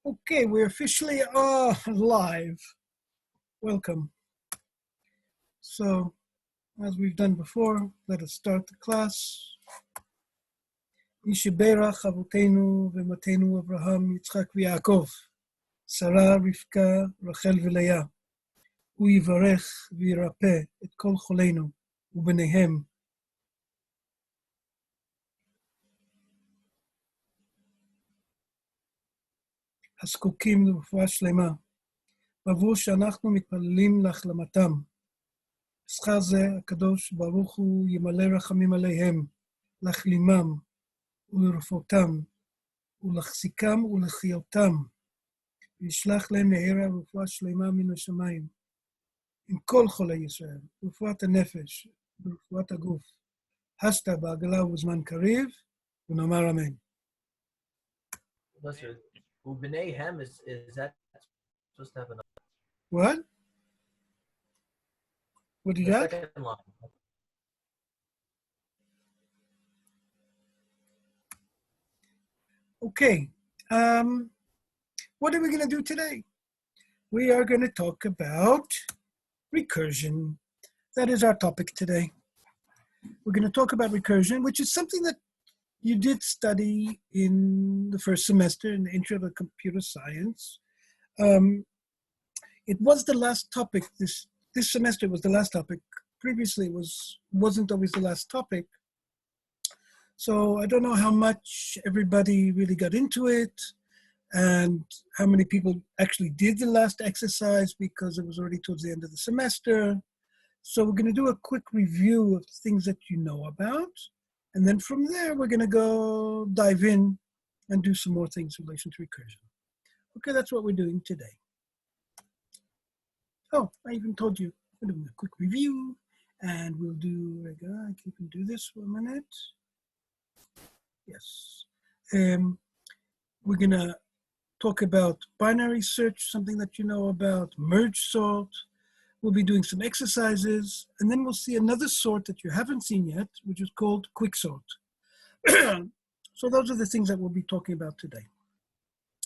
Okay, we're officially live. Welcome. So, as we've done before, let us start the class. Yishiberach Avotenu v'Matenu Abraham, Yitzchak v'Yaakov, Sarah, Rivka, Rachel v'Leah. הוא יברך וירפא את כל חולינו וביניהם. הזקוקים לרפואה שלמה, בעבור שאנחנו מתפללים להחלמתם. בשכר זה הקדוש ברוך הוא ימלא רחמים עליהם, להחלימם ולרפאותם, ולהחזיקם ולחיותם, וישלח להם מאיר רפואה שלמה מן השמיים. עם כל חולי ישראל, רפואת הנפש ורפואת הגוף, הסתה בעגלה ובזמן קריב, ונאמר אמן. U'bneihem is that supposed to have another? What? What did you ask? Second line. Okay. What are we going to do today? We are going to talk about recursion. That is our topic today. We're going to talk about recursion, which is something that you did study in the first semester in the Intro to Computer Science. It was the last topic. This semester was the last topic. Previously, it wasn't always the last topic. So I don't know how much everybody really got into it and how many people actually did the last exercise because it was already towards the end of the semester. So we're going to do a quick review of things that you know about. And then from there, we're going to go dive in and do some more things in relation to recursion. Okay, that's what we're doing today. Oh, I even told you, we're doing a quick review. And we'll do, I can do this for a minute. Yes. We're going to talk about binary search, something that you know about, merge sort. We'll be doing some exercises, and then we'll see another sort that you haven't seen yet, which is called quicksort. So those are the things that we'll be talking about today.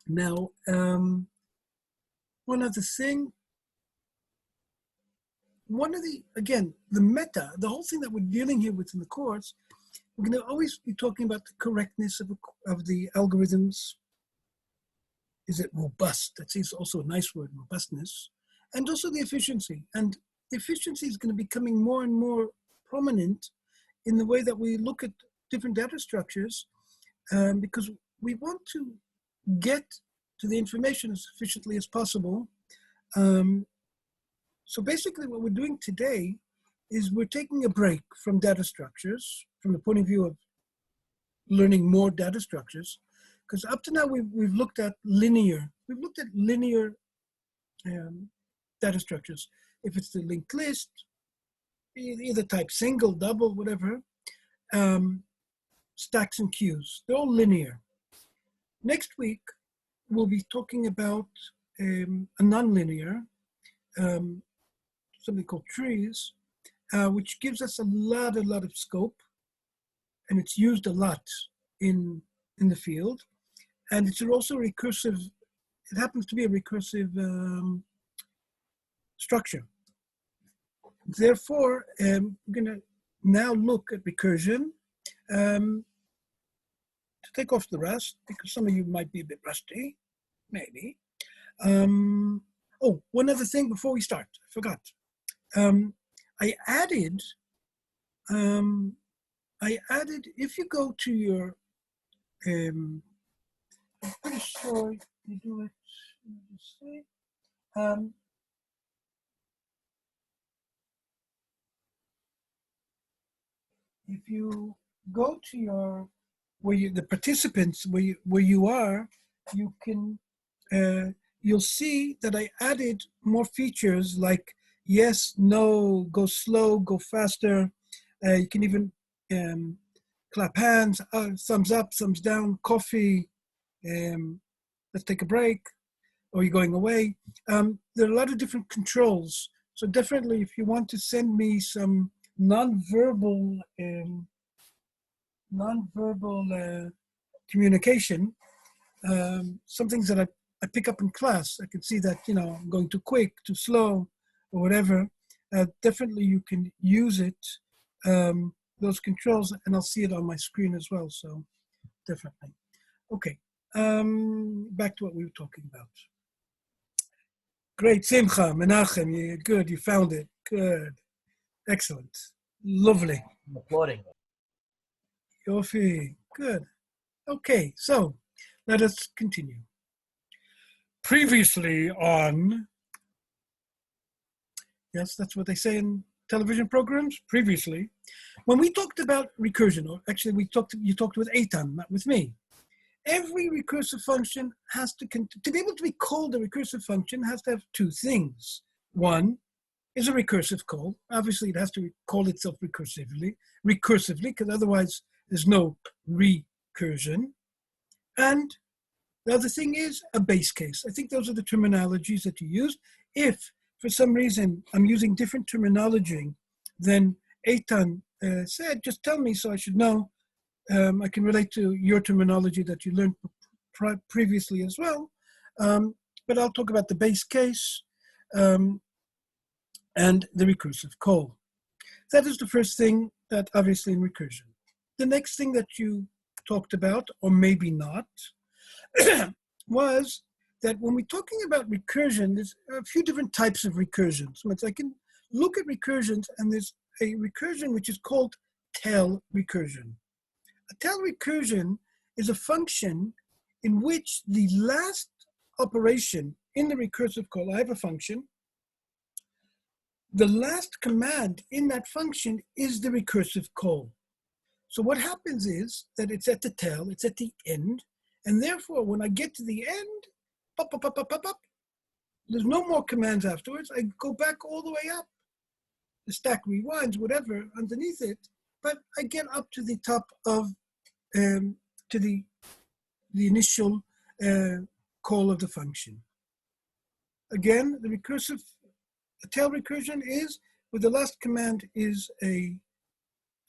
Now, one other thing, the meta, the whole thing that we're dealing here with in the course, we're going to always be talking about the correctness of the algorithms. Is it robust? That's also a nice word, robustness. And also the efficiency. And the efficiency is going to be becoming more and more prominent in the way that we look at different data structures because we want to get to the information as efficiently as possible. So basically what we're doing today is we're taking a break from data structures from the point of view of learning more data structures, because up to now we've looked at linear. We've looked at linear data structures. If it's the linked list, either type single, double, whatever, stacks and queues, they're all linear. Next week, we'll be talking about a nonlinear, something called trees, which gives us a lot of scope, and it's used a lot in the field. And it's also recursive, it happens to be a recursive structure. Therefore, we're going to now look at recursion to take off the rust, because some of you might be a bit rusty, maybe. Oh, one other thing before we start, I forgot. I added, if you go to your, I'm pretty sure you do it, let me just see. If you go to your, the participants, where you are, you can, you'll see that I added more features like yes, no, go slow, go faster. You can even clap hands, thumbs up, thumbs down, coffee, let's take a break, or you're going away. There are a lot of different controls. So definitely if you want to send me some non-verbal communication, some things that I pick up in class. I can see that, I'm going too quick, too slow, or whatever. Definitely you can use it, those controls, and I'll see it on my screen as well, so definitely. Okay, back to what we were talking about. Great, Simcha, Menachem, good, you found it, good, excellent, lovely. I'm applauding. Yofi, good. Okay, so let us continue. Previously on, yes, that's what they say in television programs, previously, when we talked about recursion, or actually you talked with Eitan, not with me. Every recursive function has to be able to be called a recursive function has to have two things. One is a recursive call. Obviously, it has to call itself recursively, because otherwise there's no recursion. And the other thing is a base case. I think those are the terminologies that you use. If for some reason I'm using different terminology than Eitan said, just tell me so I should know. I can relate to your terminology that you learned previously as well. But I'll talk about the base case and the recursive call. That is the first thing that obviously in recursion. The next thing that you talked about, or maybe not, was that when we're talking about recursion, there's a few different types of recursions. So I can look at recursions, and there's a recursion which is called tail recursion. A tail recursion is a function in which the last operation in the recursive call, I have a function, the last command in that function is the recursive call. So what happens is that it's at the tail, it's at the end, and therefore when I get to the end, pop, pop, pop, pop, pop, pop, there's no more commands afterwards. I go back all the way up. The stack rewinds, whatever, underneath it, but I get up to the top of to the initial call of the function. Again, the tail recursion is where the last command is the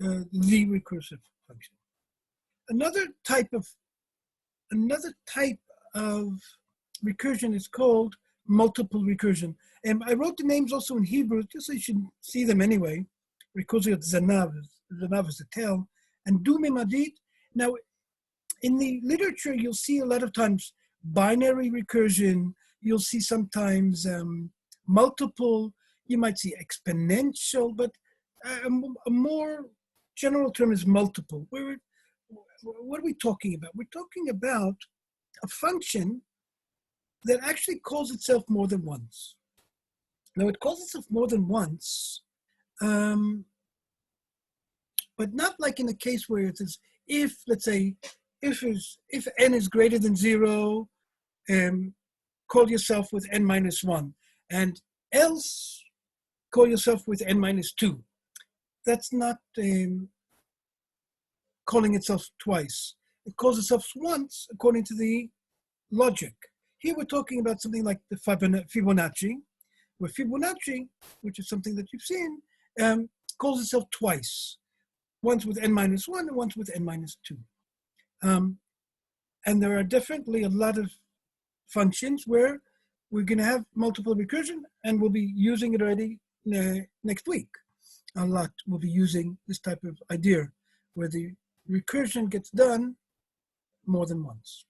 recursive function. Another type of recursion is called multiple recursion. And I wrote the names also in Hebrew, just so you should see them anyway. Recursive zanav is the tail, and du-mimadit. Now, in the literature, you'll see a lot of times binary recursion. You'll see sometimes multiple. You might see exponential, but a more general term is multiple. What are we talking about? We're talking about a function that actually calls itself more than once. Now, it calls itself more than once, but not like in a case where it says if, let's say, if n is greater than 0, call yourself with n minus 1, and else call yourself with n minus 2. That's not calling itself twice. It calls itself once according to the logic. Here we're talking about something like the Fibonacci, where Fibonacci, which is something that you've seen, calls itself twice. Once with n minus 1 and once with n minus 2. And there are definitely a lot of functions where we're going to have multiple recursion, and we'll be using it already next week. A lot will be using this type of idea where the recursion gets done more than once.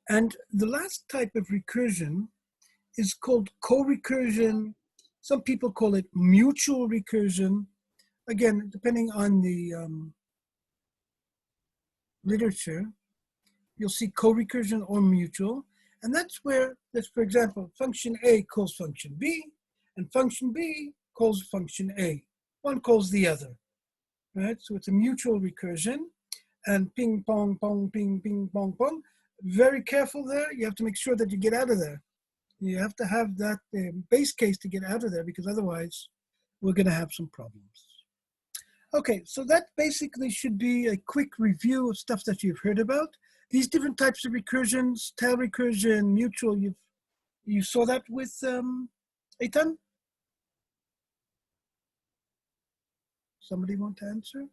And the last type of recursion is called co-recursion. Some people call it mutual recursion. Again, depending on the literature, you'll see co-recursion or mutual. And that's where, for example, function A calls function B, and function B calls function A. One calls the other, right? So it's a mutual recursion, and ping, pong, pong, ping, ping, pong, pong. Very careful there. You have to make sure that you get out of there. You have to have that base case to get out of there, because otherwise we're going to have some problems. Okay, so that basically should be a quick review of stuff that you've heard about. These different types of recursions, tail recursion, mutual, you saw that with Eitan? Somebody want to answer?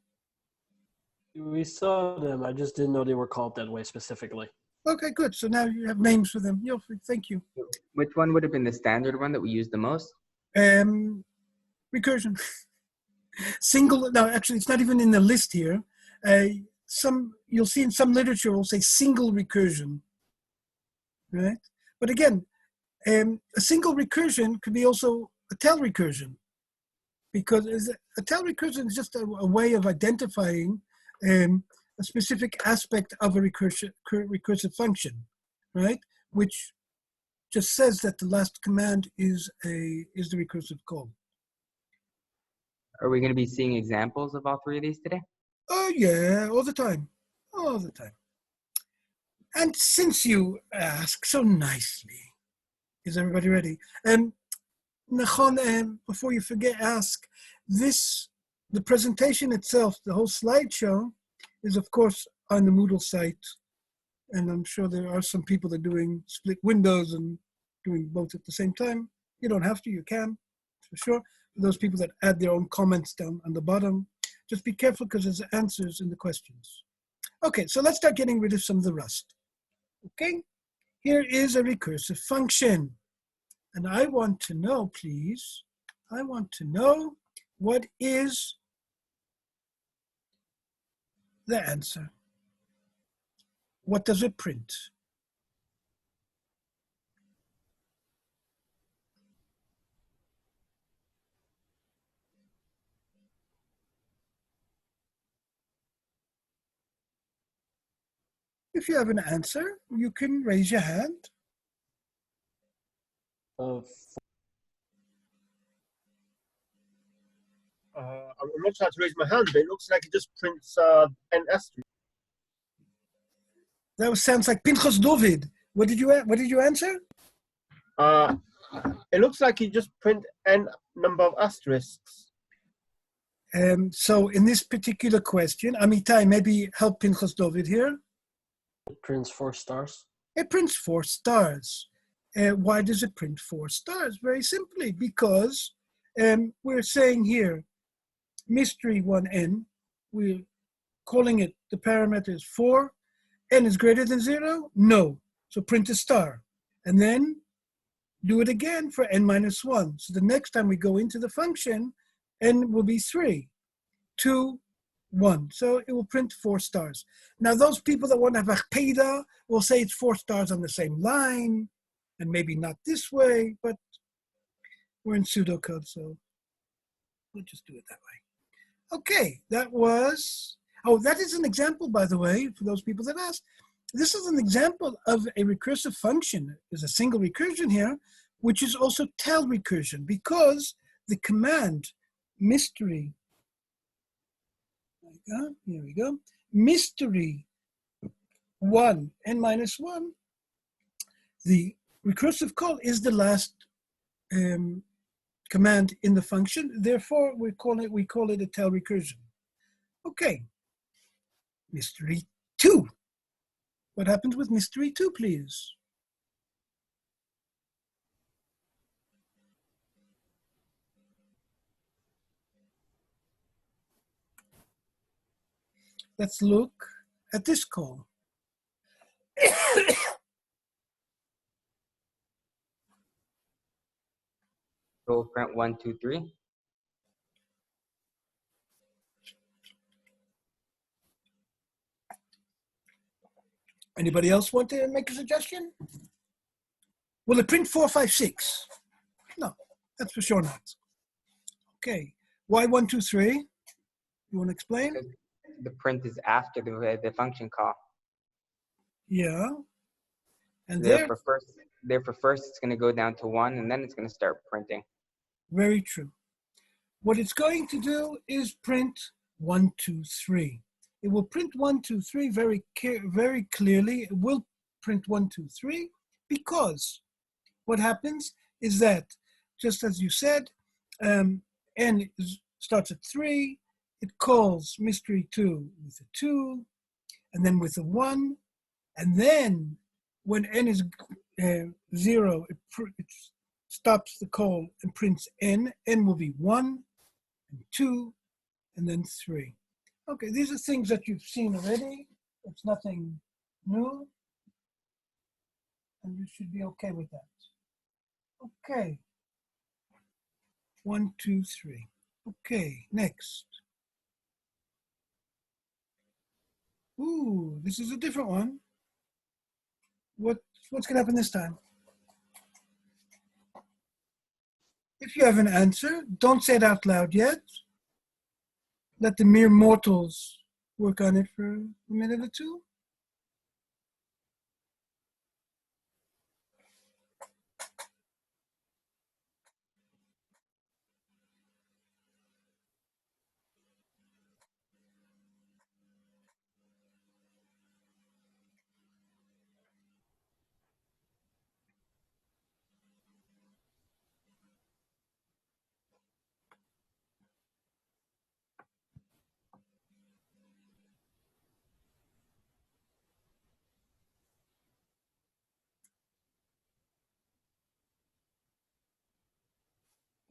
We saw them. I just didn't know they were called that way specifically. Okay, good. So now you have names for them. Thank you. Which one would have been the standard one that we use the most? Recursion. Single, no, actually, it's not even in the list here. You'll see in some literature will say single recursion, right? But again, a single recursion could be also a tail recursion, because a tail recursion is just a way of identifying a specific aspect of a recursive function, right? Which just says that the last command is the recursive call. Are we going to be seeing examples of all three of these today? Oh yeah, all the time. All the time. And since you ask so nicely, is everybody ready? Nachon, before you forget, ask, the presentation itself, the whole slideshow, is of course on the Moodle site. And I'm sure there are some people that are doing split windows and doing both at the same time. You don't have to, you can, for sure. For those people that add their own comments down on the bottom, just be careful because there's answers in the questions. Okay, so let's start getting rid of some of the rust. Okay, here is a recursive function. And I want to know, please, I want to know what is the answer. What does it print? If you have an answer, you can raise your hand. I'm not trying to raise my hand, but it looks like it just prints an asterisk. That sounds like Pinchas David. What did you answer? It looks like you just print n number of asterisks. So in this particular question, Amitai, maybe help Pinchas David here. It prints 4 stars. It prints 4 stars. Why does it print 4 stars? Very simply, because we're saying here, mystery 1n, we're calling it, the parameter is 4. N is greater than 0? No. So print a star. And then do it again for n minus 1. So the next time we go into the function, n will be 3, 2, 1. So it will print 4 stars. Now those people that want to have Achpeda will say it's 4 stars on the same line, and maybe not this way, but we're in pseudocode, so we'll just do it that way. Okay, that is an example, by the way, for those people that asked. This is an example of a recursive function. There's a single recursion here, which is also tail recursion, because the command mystery, here we go, mystery 1, n minus 1, the recursive call is the last command in the function. Therefore, we call it a tail recursion. Okay, mystery 2. What happens with mystery 2, please? Let's look at this call. So print 1, 2, 3. Anybody else want to make a suggestion? Will it print 4, 5, 6? No, that's for sure not. Okay, why 1, 2, 3? You want to explain? The print is after the function call. Yeah. And Therefore, first it's going to go down to 1, and then it's going to start printing. Very true. What it's going to do is print 1, 2, 3. It will print 1, 2, 3 very clearly. It will print 1, 2, 3 because what happens is that, just as you said, n starts at 3. It calls mystery 2 with a 2, and then with a 1, and then when n is 0, it stops the call and prints n. N will be 1, and 2, and then 3. Okay, these are things that you've seen already. It's nothing new. And you should be okay with that. Okay. 1, 2, 3. Okay, next. Ooh, this is a different one. What's going to happen this time? If you have an answer, don't say it out loud yet. Let the mere mortals work on it for a minute or two.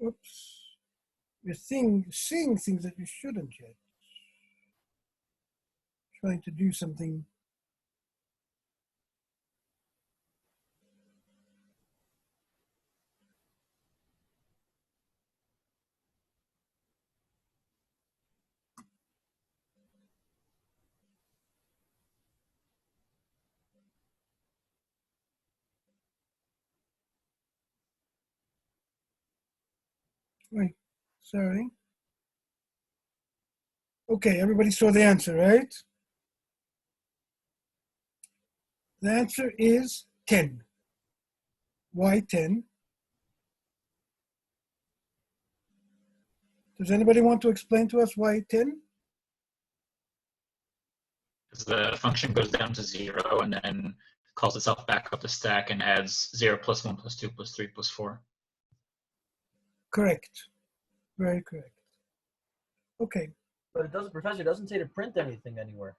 Oops. You're seeing things that you shouldn't yet. Trying to do something. Wait, sorry. Okay, everybody saw the answer, right? The answer is 10. Why 10? Does anybody want to explain to us why 10? Because the function goes down to 0 and then calls itself back up the stack and adds 0 plus 1 plus 2 plus 3 plus 4. Correct. Very correct. Okay. But it doesn't, Professor, it doesn't say to print anything anywhere.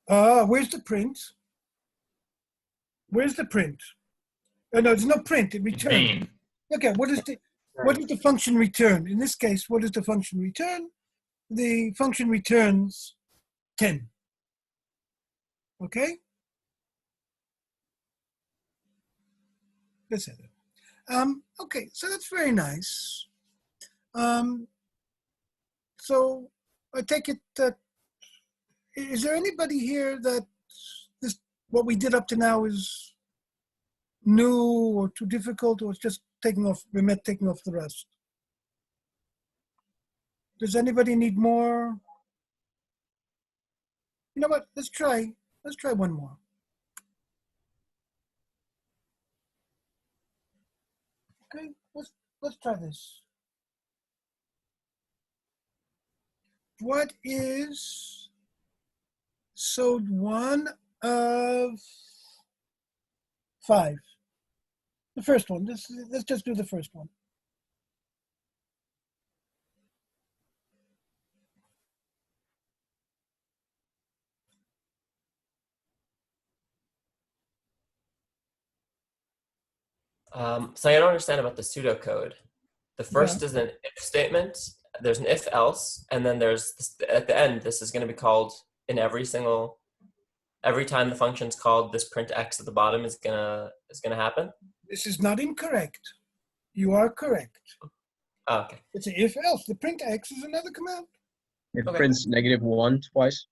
Where's the print? Where's the print? Oh, no, there's no print. It returns. Main. Okay, what does the function return? In this case, what does the function return? The function returns 10. Okay? Let's say that. Okay, so that's very nice. So I take it that, is there anybody here that what we did up to now is new or too difficult, or it's just taking off the rest? Does anybody need more? You know what? Let's try one more. Okay, let's try this. What is SOD 1 of 5? The first one. Let's just do the first one. So I don't understand about the pseudocode. The first is an if statement. There's an if else, and then there's this, at the end. This is going to be called in every time the function's called. This print x at the bottom is gonna happen. This is not incorrect. You are correct. Oh, okay. It's an if else. The print x is another command. It Okay. prints -1 twice.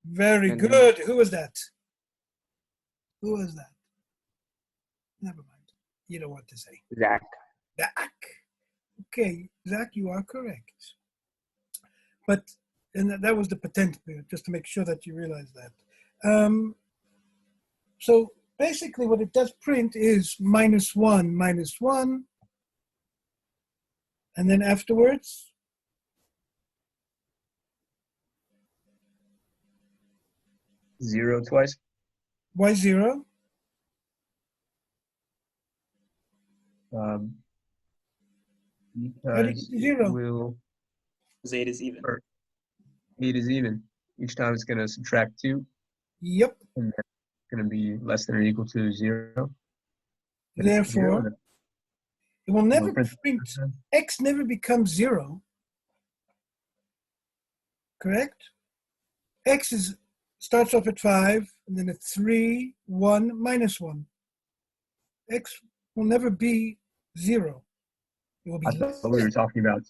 Very And good. Who was that? Who was that? Never mind. You don't want to say. Zach. Zach. Okay, Zach, you are correct. But, and that was the patent period, just to make sure that you realize that. So basically what it does print is -1, -1. And then afterwards, Zero twice. why 0? How do you Because get to 0? it will. 8 is even. 8 is even. Each time it's going to subtract 2, Yep. and that's going to be less than or equal to 0. But it's Therefore, 0, it will never print print, the first time. x never becomes 0. Correct? X starts off at 5, and then at 3, 1, -1. X will never be 0. It will be I less thought we were than. talking about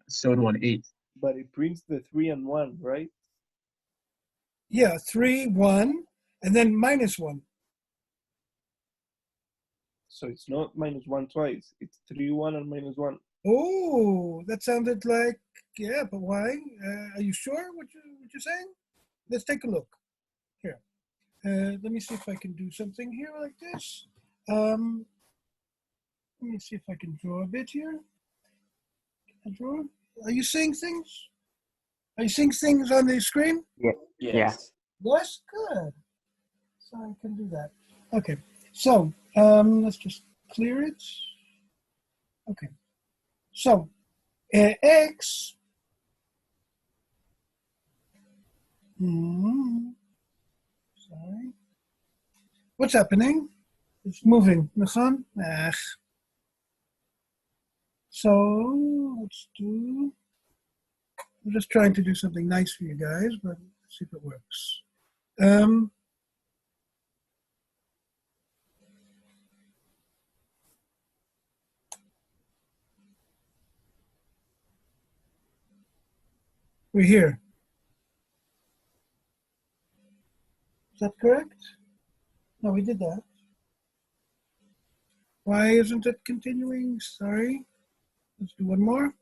SOD 1 8. But it prints the 3 and 1, right? Yeah, 3, 1, and then minus 1. So it's not -1 twice. It's 3, 1, and -1. Oh, that sounded like, yeah, but why? Are you sure what you're saying? Let's take a look. Here. Let me see if I can do something here like this. Let me see if I can draw a bit here. Can I draw? Are you seeing things? Are you seeing things on the screen? Yeah. Yes. Yes, good. So I can do that. Okay, so let's just clear it. Okay, so X. Sorry. What's happening? It's moving. Nachon? Ach. So let's do. I'm just trying to do something nice for you guys, but let's see if it works. We're here. Is that correct? No, we did that. Why isn't it continuing? Sorry. Let's do one more.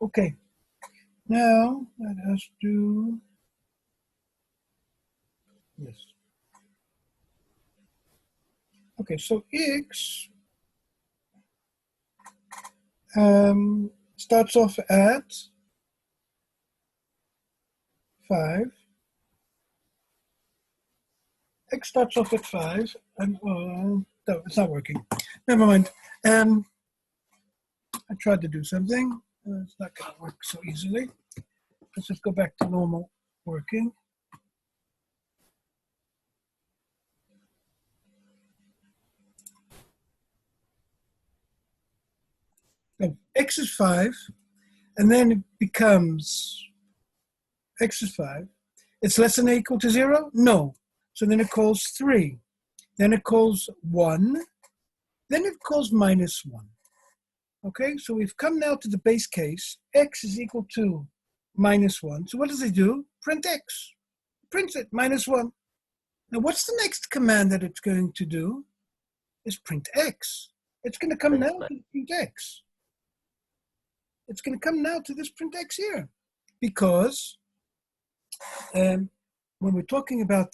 Okay. Now let us do this. Okay, so X starts off at 5. X starts off at 5, and no, it's not working. Never mind. I tried to do something. It's not going to work so easily. Let's just go back to normal working. So X is 5, and then it becomes X is 5. It's less than or equal to 0? No. So then it calls 3. Then it calls 1. Then it calls minus 1. Okay, so we've come now to the base case. X is equal to minus 1. So what does it do? Print X. Prints it, minus 1. Now what's the next command that it's going to do? Is print X. It's going to come now to print X. It's going to come now to this print X here. Because when we're talking about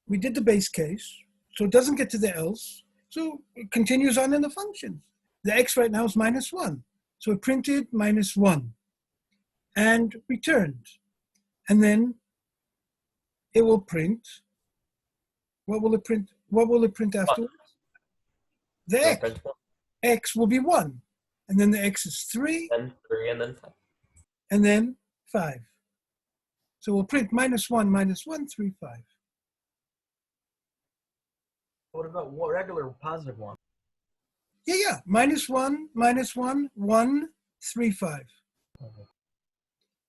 we did the base case, so it doesn't get to the else, so it continues on in the functions. The X right now is minus 1. So it printed minus 1 and returned. And then it will print, what will it print? What will it print afterwards? The X. X will be 1. And then the X is 3. Then 3 and then 5. And then 5. So we'll print minus 1, 3, 5. What about regular positive 1? Yeah. Minus 1, 1, 3, 5.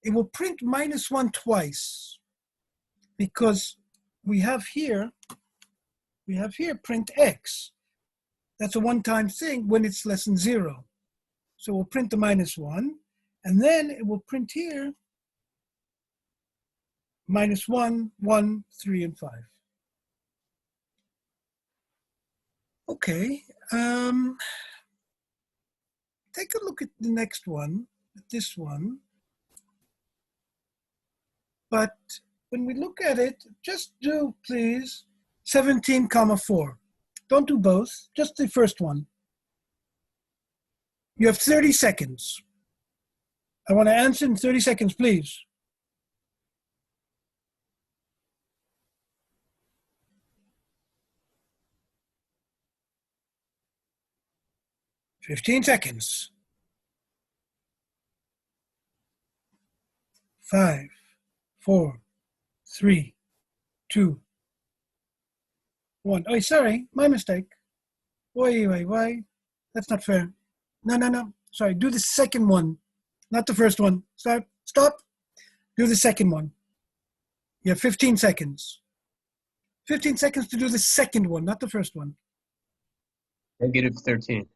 It will print minus 1 twice because we have here print X. That's a one-time thing when it's less than 0. So we'll print the minus 1, and then it will print here minus 1, 1, 3, and 5. Okay. Take a look at the next one, this one. But when we look at it, just do, please, 17, 4. Don't do both, just the first one. You have 30 seconds. I want to answer in 30 seconds, please. $15 seconds. 5, 4, 3, 2, 1. Oh, sorry, my mistake. Why? That's not fair. No. Sorry, do the second one, not the first one. Stop. Do the second one. You have 15 seconds. 15 seconds to do the second one, not the first one. -13.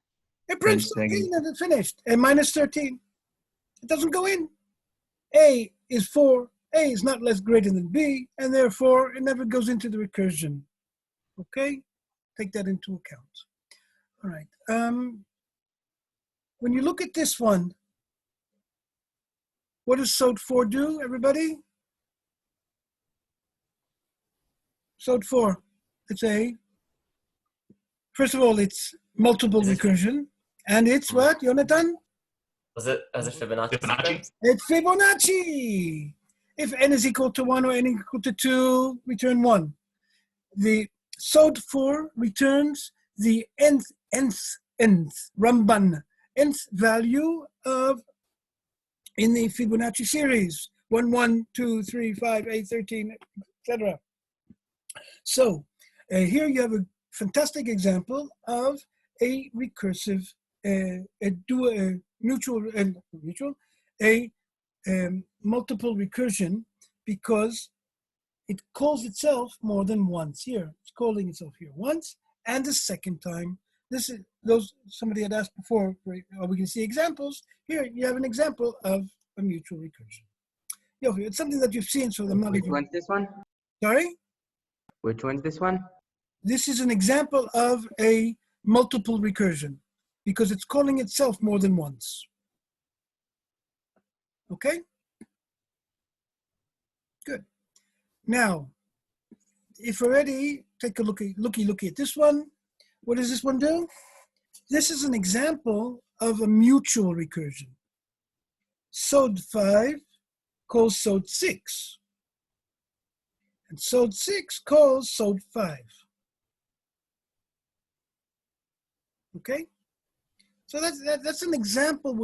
It prints 10 seconds. 13 and it's finished. And minus 13. It doesn't go in. A is 4. A is not less greater than B, and therefore it never goes into the recursion. Okay? Take that into account. All right. When you look at this one, what does SOD 4 do, everybody? SOD 4, it's first of all, it's multiple recursion, and it's what, Jonathan? Was it as a Fibonacci? Fibonacci? sequence? It's Fibonacci. If n is equal to 1 or n equal to 2, return 1. The SOD 4 returns the nth Ramban, nth value of in the Fibonacci series, 1, 1, 2, 3, 5, 8, 13, etc. So here you have a fantastic example of a recursive, multiple recursion, because it calls itself more than once. Here, it's calling itself here once, and the second time. This is somebody had asked before, are we can see examples? Here you have an example of a mutual recursion. Yofi, it's something that you've seen, so I'm not Which even. one's this one? Sorry? Which one's this one? This is an example of a multiple recursion because it's calling itself more than once. Okay? Good. Now, if already take a looky at this one, what does this one do? This is an example of a mutual recursion. SOD 5 calls SOD 6. And SOD 6 calls SOD 5. Okay? So that's an example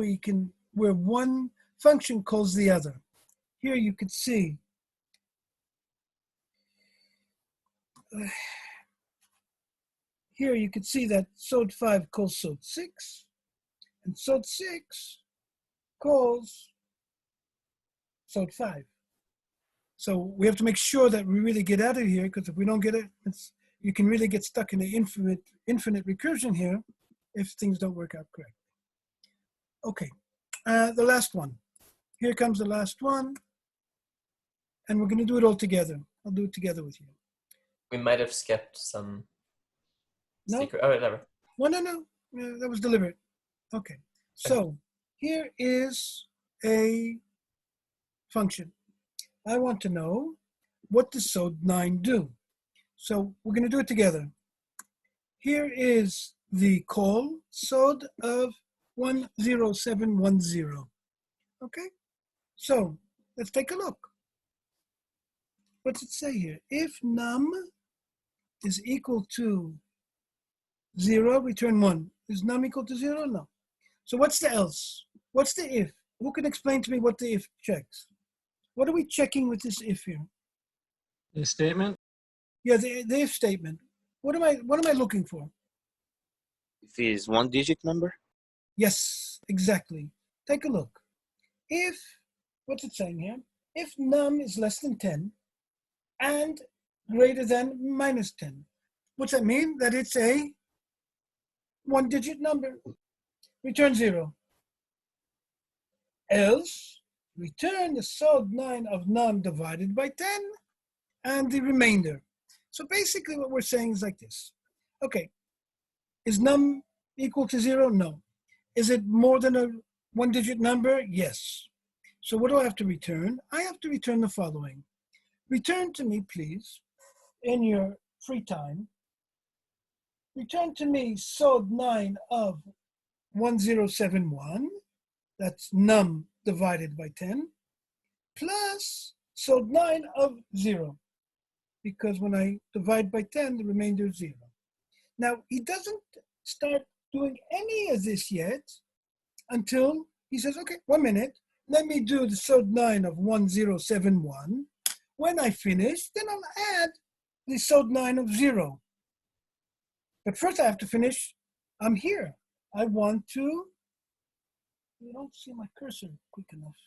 where one function calls the other. Here you could see that SOD 5 calls SOD 6, and SOD 6 calls SOD 5. So we have to make sure that we really get out of here, because if we don't get it, you can really get stuck in the infinite recursion here if things don't work out correctly. Okay, the last one. Here comes the last one, and we're going to do it all together. I'll do it together with you. We might have skipped some No? secret. Oh, whatever. Well, no, that was deliberate. Okay, so here is a function. I want to know, what does SOD 9 do? So we're going to do it together. Here is the call, SOD of 10710. Okay, so let's take a look. What's it say here? If num is equal to 0, return 1. Is num equal to 0? No. So what's the else? What's the if? Who can explain to me what the if checks? What are we checking with this if here? The statement? Yeah, the if statement. What am I looking for? If it is one-digit number? Yes, exactly. Take a look. If, what's it saying here? If num is less than 10 and greater than minus 10. What's that mean? That it's a one-digit number. Return 0. Else, return the SOD 9 of num divided by 10 and the remainder. So basically what we're saying is like this. Okay, is num equal to 0? No. Is it more than a one-digit number? Yes. So what do I have to return? I have to return the following. Return to me, please, in your free time. Return to me SOD 9 of 1071. That's num divided by 10, plus SOD 9 of 0. Because when I divide by 10, the remainder is 0. Now, he doesn't start doing any of this yet until he says, okay, 1 minute, let me do the SOD 9 of 1071. When I finish, then I'll add the SOD 9 of 0. But first I have to finish, I'm here. I want to, you don't see my cursor quick enough.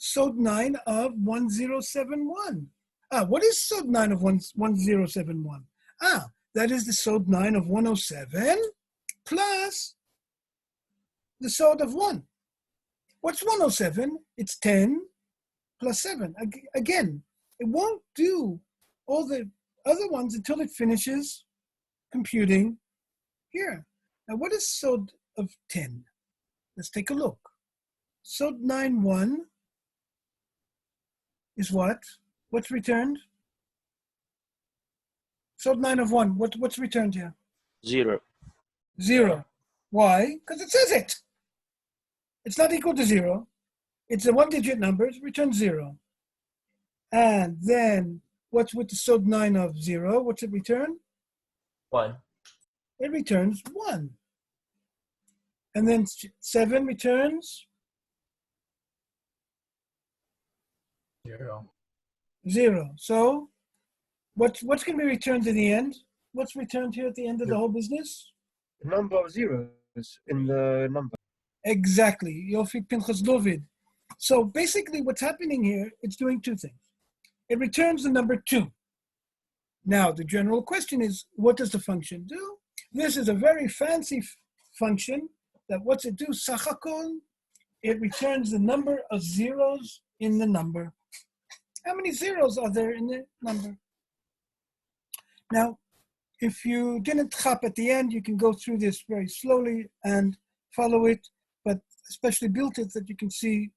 SOD 9 of 1071. What is SOD 9 of 1071? That is the SOD 9 of 107 plus the SOD of 1. What's 107? It's 10 plus 7. Again, it won't do all the other ones until it finishes computing here. Now, what is SOD of 10? Let's take a look. SOD 9.1 is what? What's returned? SOD 9 of 1, what's returned here? 0. 0. Why? Because it says it. It's not equal to 0. It's a one-digit number. It returns 0. And then what's with the SOD 9 of 0? What's it return? 1. It returns 1. And then 7 returns? 0. 0. So what's going to be returned in the end? What's returned here at the end of the whole business? The number of zeros in the number. Exactly. Yofi Pinchas David. So basically what's happening here, it's doing two things. It returns the number 2. Now, the general question is, what does the function do? This is a very fancy function that what's it do? Sachakol, it returns the number of zeros in the number. How many zeros are there in the number? Now, if you didn't chap at the end, you can go through this very slowly and follow it, but especially built it that you can see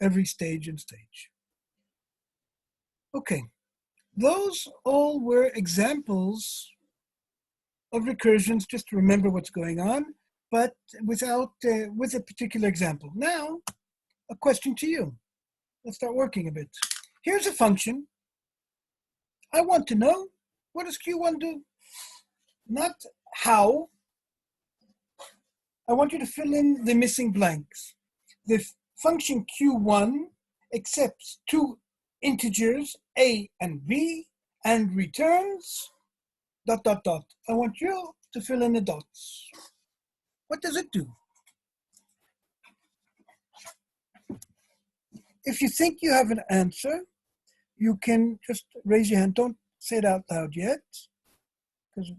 every stage and stage. Okay, those all were examples of recursions, just to remember what's going on, but with a particular example. Now, a question to you. Let's start working a bit. Here's a function. I want to know, what does Q1 do? Not how. I want you to fill in the missing blanks. The function Q1 accepts two integers, A and B, and returns ... I want you to fill in the dots. What does it do? If you think you have an answer, you can just raise your hand. Don't say it out loud yet, because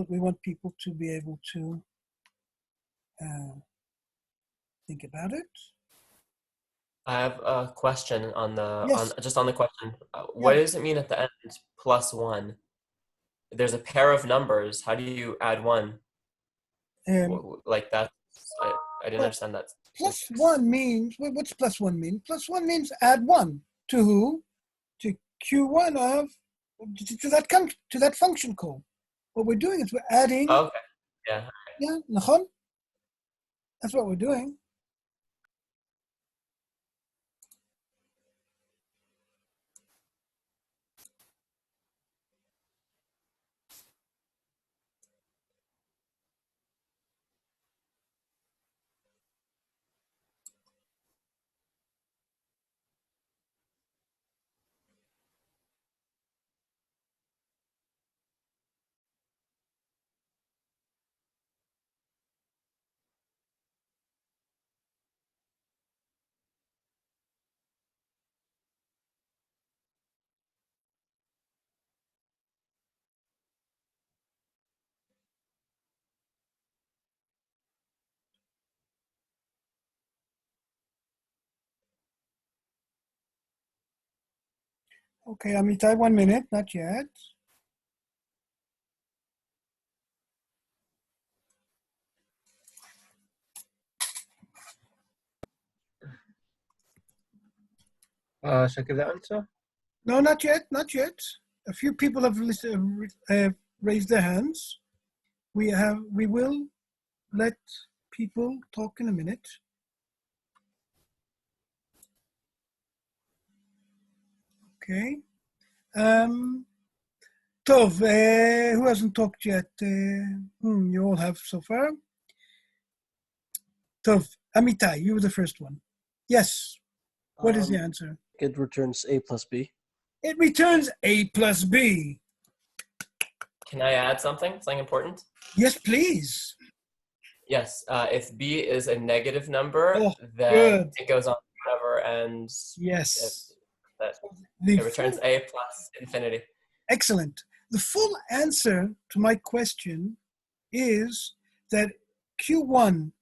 we want people to be able to think about it. I have a question on the Yes. just on the question. What does it mean at the end? +1. There's a pair of numbers. How do you add 1? Like that? I didn't understand that. +1 means, what's +1 mean? +1 means add 1 to who? To Q1 of, to that function call. What we're doing is we're adding. Oh, okay. Yeah. Yeah, nachon? That's what we're doing. Okay, Amitai, 1 minute, not yet. Shall I give the answer? No, not yet, not yet. A few people have raised their hands. We will let people talk in a minute. Okay. Tov, who hasn't talked yet? You all have so far. Tov, Amitai, you were the first one. Yes. What is the answer? It returns A plus B. It returns A plus B. Can I add something? Something important? Yes, please. Yes. If B is a negative number, Oh, then good. it goes on forever and Yes. that The it returns full- a plus infinity. Excellent. The full answer to my question is that Q1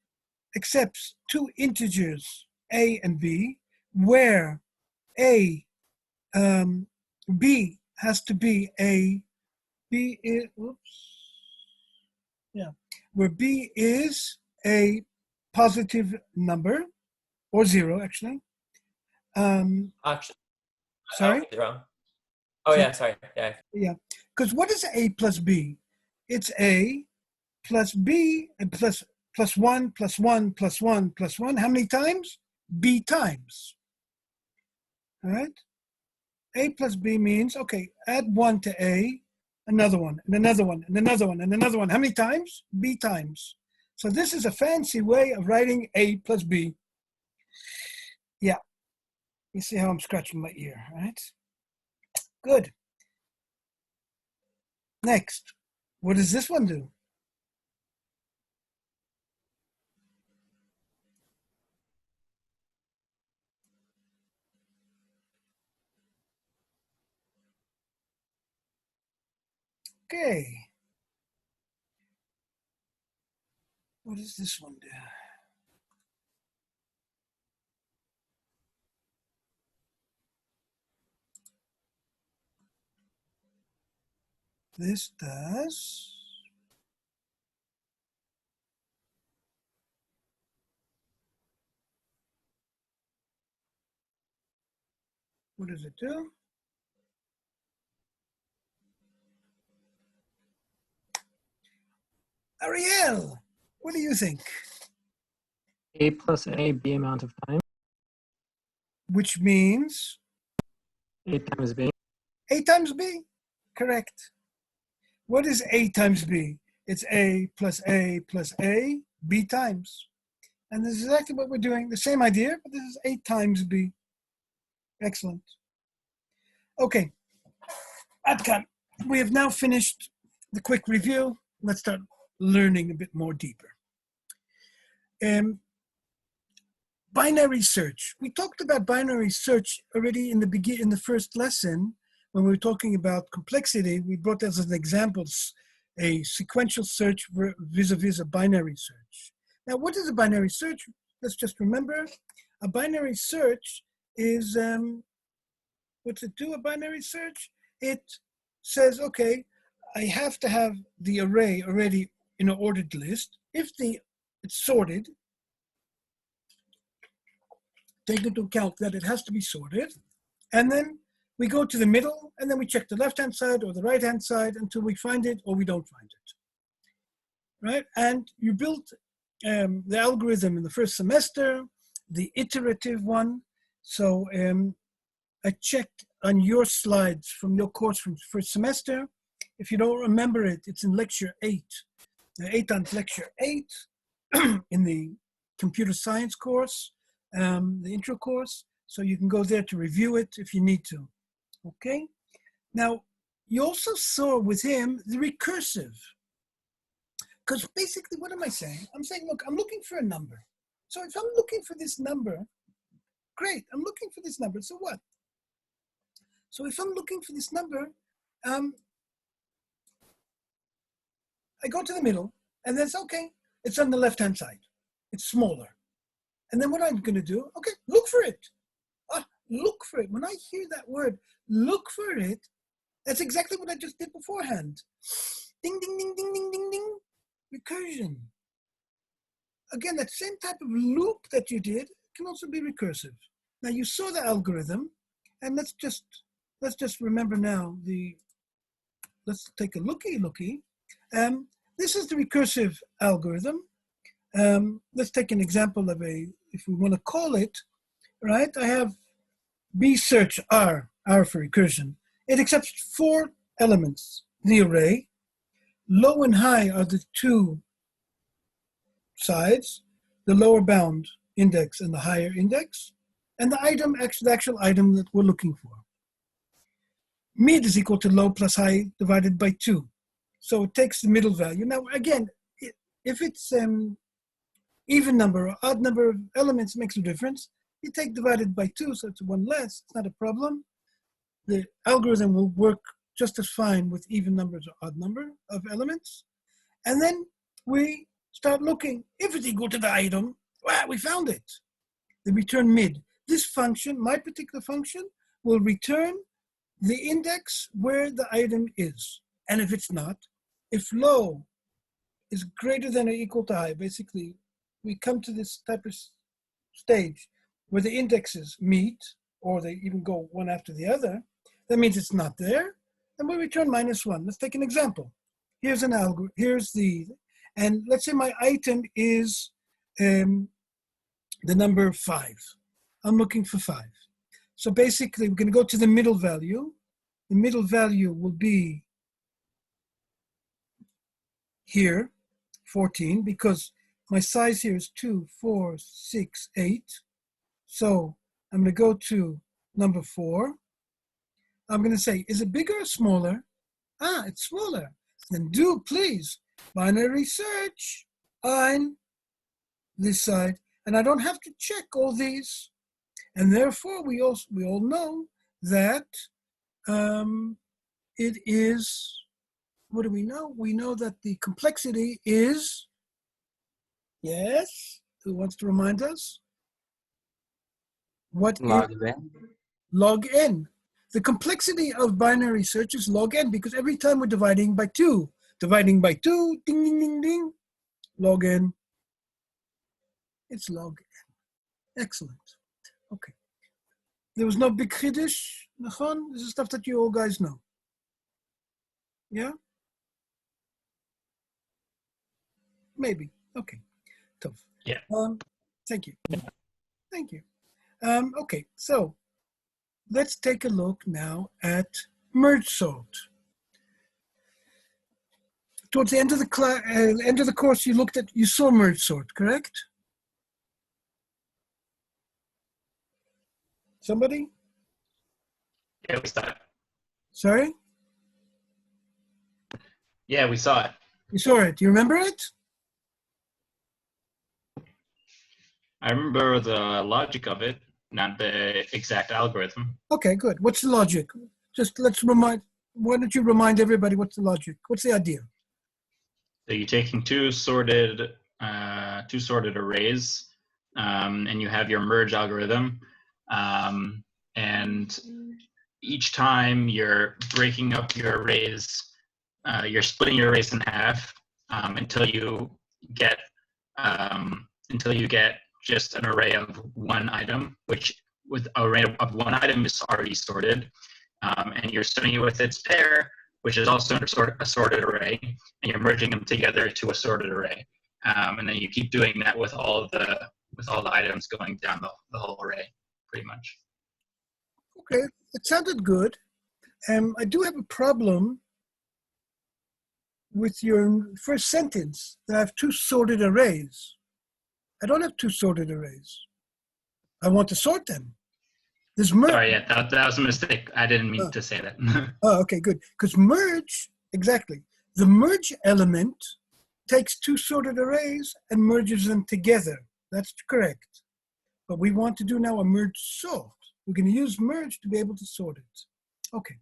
accepts two integers, A and B, where B has to be where B is a positive number, or 0 actually. Actually, Sorry? wrong. Oh yeah, sorry. Yeah. Yeah, because what is A plus B? It's A plus B and plus 1 plus 1 plus 1 plus 1. How many times? B times. All right? A plus B means, okay, add 1 to A, another one, and another one, and another one, and another one. How many times? B times. So this is a fancy way of writing A plus B. Yeah. You see how I'm scratching my ear, right? Good. Next, what does this one do? Okay. What does this one do? This does. What does it do? Ariel, what do you think? A plus A, B amount of time. Which means A times B. A times B. Correct. What is A times B? It's A plus A plus A, B times. And this is exactly what we're doing. The same idea, but this is A times B. Excellent. Okay. Adkan, we have now finished the quick review. Let's start learning a bit more deeper. Binary search. We talked about binary search already in the first lesson when we were talking about complexity. We brought as an example a sequential search vis-a-vis a binary search. Now, what is a binary search? Let's just remember. A binary search is, what's it do, a binary search? It says, okay, I have to have the array already in an ordered list. If it's sorted, take into account that it has to be sorted, and then we go to the middle, and then we check the left-hand side or the right-hand side until we find it or we don't find it, right? And you built the algorithm in the first semester, the iterative one. So I checked on your slides from your course from first semester. If you don't remember it, it's in lecture 8. 8 on lecture 8 in the computer science course, the intro course. So you can go there to review it if you need to. Okay. Now, you also saw with him the recursive. Because basically, what am I saying? I'm saying, look, I'm looking for a number. So if I'm looking for this number, great, I'm looking for this number. So what? So if I'm looking for this number, I go to the middle, and that's okay. It's on the left-hand side. It's smaller. And then what I'm going to do, okay, look for it. Look for it. When I hear that word, look for it, that's exactly what I just did beforehand. Ding, ding, ding, ding, ding, ding, ding. Recursion. Again, that same type of loop that you did can also be recursive. Now you saw the algorithm, and let's just remember now let's take a looky. This is the recursive algorithm. Let's take an example of if we want to call it, right? I have B search R for recursion. It accepts 4 elements. The array, low and high are the 2 sides, the lower bound index and the higher index, and the item, the actual item that we're looking for. Mid is equal to low plus high divided by 2. So it takes the middle value. Now, again, if it's even number or odd number of elements, makes a difference. You take divided by 2, so it's 1 less. It's not a problem. The algorithm will work just as fine with even numbers or odd number of elements. And then we start looking. If it's equal to the item, well, we found it. They return mid. This function, my particular function, will return the index where the item is. And if it's not, if low is greater than or equal to high, basically, we come to this type of stage where the indexes meet, or they even go one after the other, that means it's not there, and we return -1. Let's take an example. Here's an algorithm, and let's say my item is the number 5. I'm looking for 5. So basically, we're going to go to the middle value. The middle value will be here, 14, because my size here is 2, 4, 6, 8. So I'm going to go to number 4. I'm going to say, is it bigger or smaller? Ah, it's smaller. Then do, please, binary search on this side. And I don't have to check all these. And therefore, we all know that it is, what do we know? We know that the complexity is, yes, who wants to remind us? What Log is n. log n? The complexity of binary search is log n, because every time we're dividing by 2, ding, ding, ding, ding, log n. It's log n. Excellent. Okay. There was no big chiddush, nachon? This is stuff that you all guys know. Yeah? Maybe. Okay. Tough. Yeah. Thank you. Thank you. Okay, so let's take a look now at merge sort. Towards the end of the course, you saw merge sort, correct? Somebody? Yeah, we saw it. Sorry? Yeah, we saw it. You saw it. Do you remember it? I remember the logic of it, not the exact algorithm. Okay, good. What's the logic? Just why don't you remind everybody what's the logic? What's the idea? So you're taking two sorted arrays, and you have your merge algorithm, and each time you're breaking up your arrays, you're splitting your arrays in half until you get just an array of one item, which with an array of one item is already sorted, and you're sorting it with its pair, which is also a sorted array, and you're merging them together to a sorted array, and then you keep doing that with all the items going down the whole array, pretty much. Okay, it sounded good. I do have a problem with your first sentence, that I have 2 sorted arrays. I don't have 2 sorted arrays. I want to sort them. There's merge. Sorry, yeah, that was a mistake. I didn't mean to say that. Oh, okay, good. Because merge, exactly. The merge element takes 2 sorted arrays and merges them together. That's correct. But we want to do now a merge sort. We're going to use merge to be able to sort it. Okay.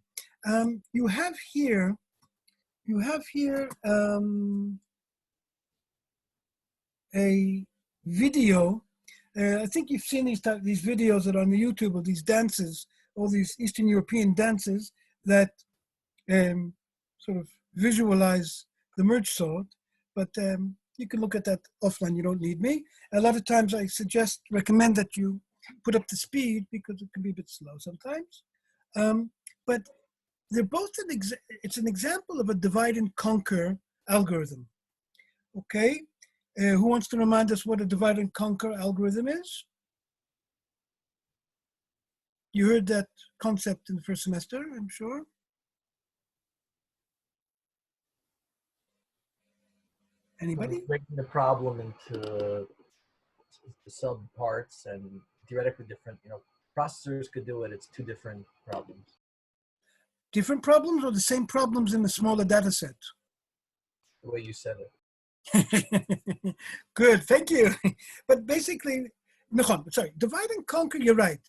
You have here a video. I think you've seen these videos that are on the YouTube of these dances, all these Eastern European dances that sort of visualize the merge sort. But you can look at that offline. You don't need me. A lot of times I recommend that you put up the speed because it can be a bit slow sometimes. But they're both it's an example of a divide and conquer algorithm. Okay, who wants to remind us what a divide and conquer algorithm is? You heard that concept in the first semester, I'm sure. Anybody? Breaking the problem into sub parts and theoretically different, processors could do it. It's 2 different problems. Different problems or the same problems in a smaller data set? The way you said it. Good, thank you. But basically, Sorry, divide and conquer, you're right.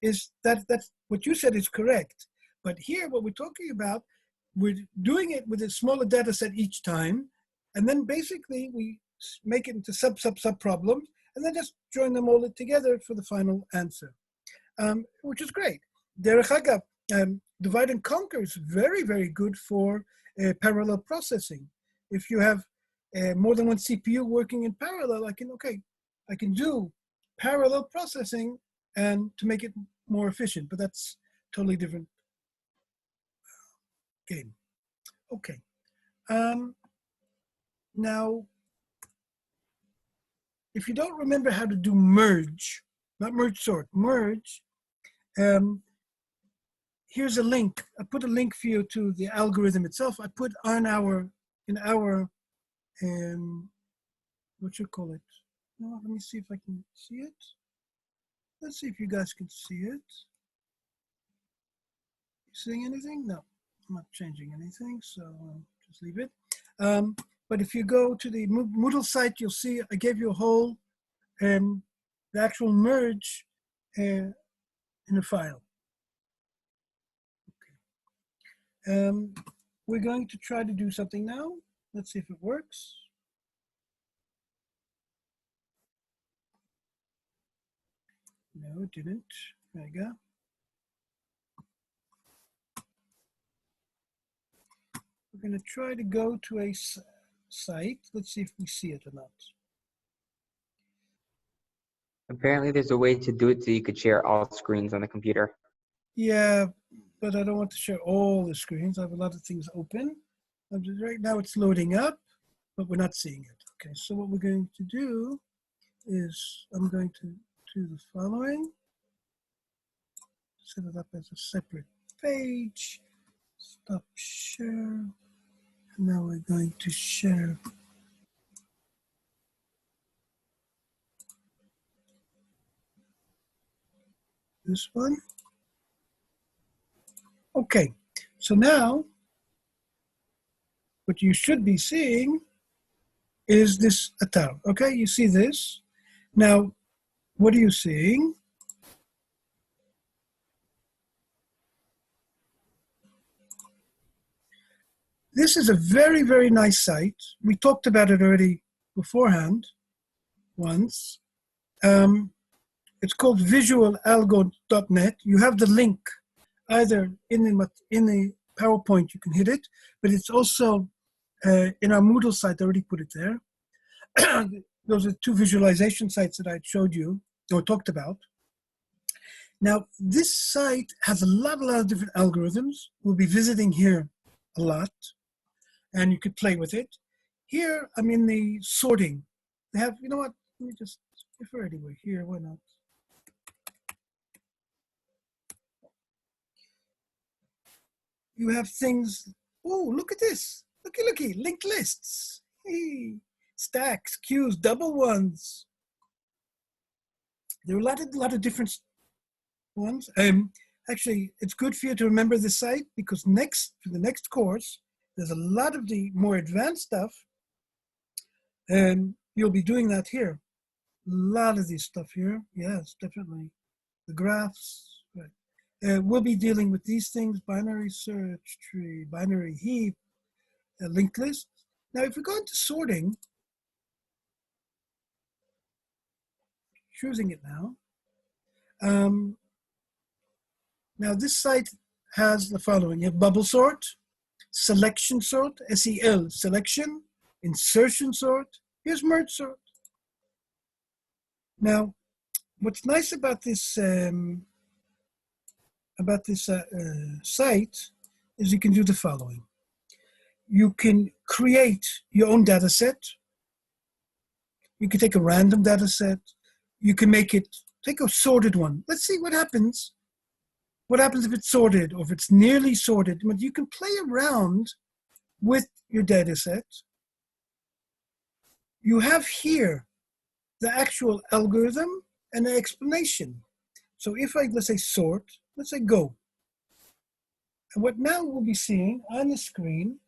That's what you said is correct. But here, what we're talking about, we're doing it with a smaller data set each time, and then basically we make it into sub problems, and then just join them all together for the final answer, which is great. Derech Hagav, divide and conquer is very, very good for parallel processing. If you have more than one CPU working in parallel, I can do parallel processing and to make it more efficient, but that's totally different game. Okay. Now, if you don't remember how to do merge, not merge sort, merge, here's a link. I put a link for you to the algorithm itself. I put on in our what you call it? No, let me see if I can see it. Let's see if you guys can see it. You seeing anything? No, I'm not changing anything, so just leave it. But if you go to the Moodle site, you'll see I gave you a whole, the actual merge in the file. Okay. We're going to try to do something now. Let's see if it works. No, it didn't. There you go. We're going to try to go to a site. Let's see if we see it or not. Apparently there's a way to do it so you could share all screens on the computer. Yeah, but I don't want to share all the screens. I have a lot of things open. Right now it's loading up, but we're not seeing it. Okay, so what we're going to do is I'm going to do the following. Set it up as a separate page. Stop share. Now we're going to share. This one. Okay, so now what you should be seeing is this atar. Okay, you see this. Now, what are you seeing? This is a very, very nice site. We talked about it already beforehand once. It's called visualalgo.net. You have the link either in the PowerPoint, you can hit it, but it's also in our Moodle site. I already put it there. Those are two visualization sites that I showed you or talked about. Now, this site has a lot of different algorithms. We'll be visiting here a lot, and you could play with it. Here, I'm in the sorting. They have, you know what? Let me just, if we're anywhere here, why not? You have things, oh, look at this. Looky, linked lists. Hey, stacks, queues, double ones. There are a lot of different ones. Actually, it's good for you to remember the site because for the next course, there's a lot of the more advanced stuff, and you'll be doing that here. A lot of this stuff here, yes, definitely. The graphs, right. We'll be dealing with these things: binary search tree, binary heap, linked list. Now, if we go into sorting, choosing it now. Now, this site has the following. You have bubble sort, selection sort, SEL, selection, insertion sort. Here's merge sort. Now, what's nice about this site is you can do the following. You can create your own data set. You can take a random data set. You can take a sorted one. Let's see what happens. What happens if it's sorted or if it's nearly sorted? But you can play around with your data set. You have here the actual algorithm and the explanation. So if I, let's say, sort, let's say go. And what now we'll be seeing on the screen,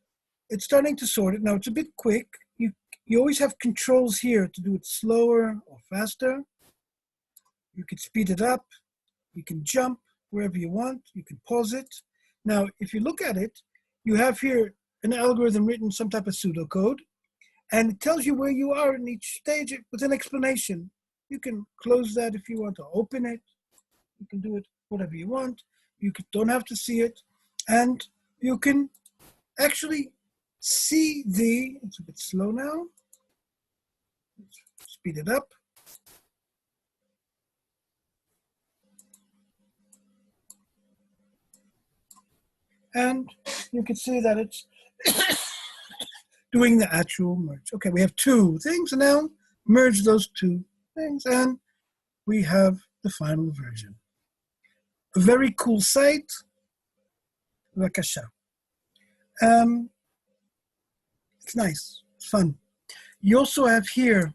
it's starting to sort it. Now it's a bit quick. You always have controls here to do it slower or faster. You can speed it up. You can jump wherever you want. You can pause it. Now, if you look at it, you have here an algorithm written, some type of pseudocode, and it tells you where you are in each stage with an explanation. You can close that if you want to open it. You can do it whatever you want. Don't have to see it. And you can actually see it's a bit slow now. Let's speed it up. And you can see that it's doing the actual merge. Okay, we have two things, and now merge those two things, and we have the final version. A very cool site. Vakasha. It's nice. It's fun. You also have here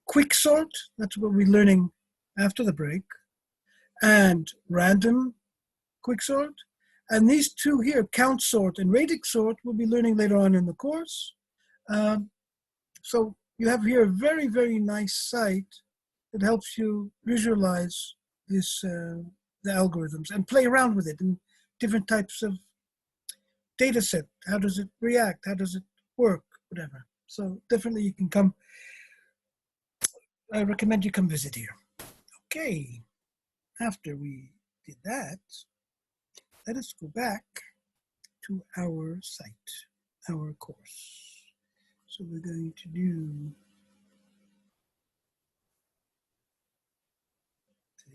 quick sort. That's what we're learning after the break. And random quick sort. And these two here, count sort and radix sort, we'll be learning later on in the course. So you have here a very, very nice site that helps you visualize this, the algorithms and play around with it in different types of data set. How does it react? How does it work? Whatever. So definitely you can come. I recommend you come visit here. Okay. After we did that, let us go back to our site, our course. So we're going to do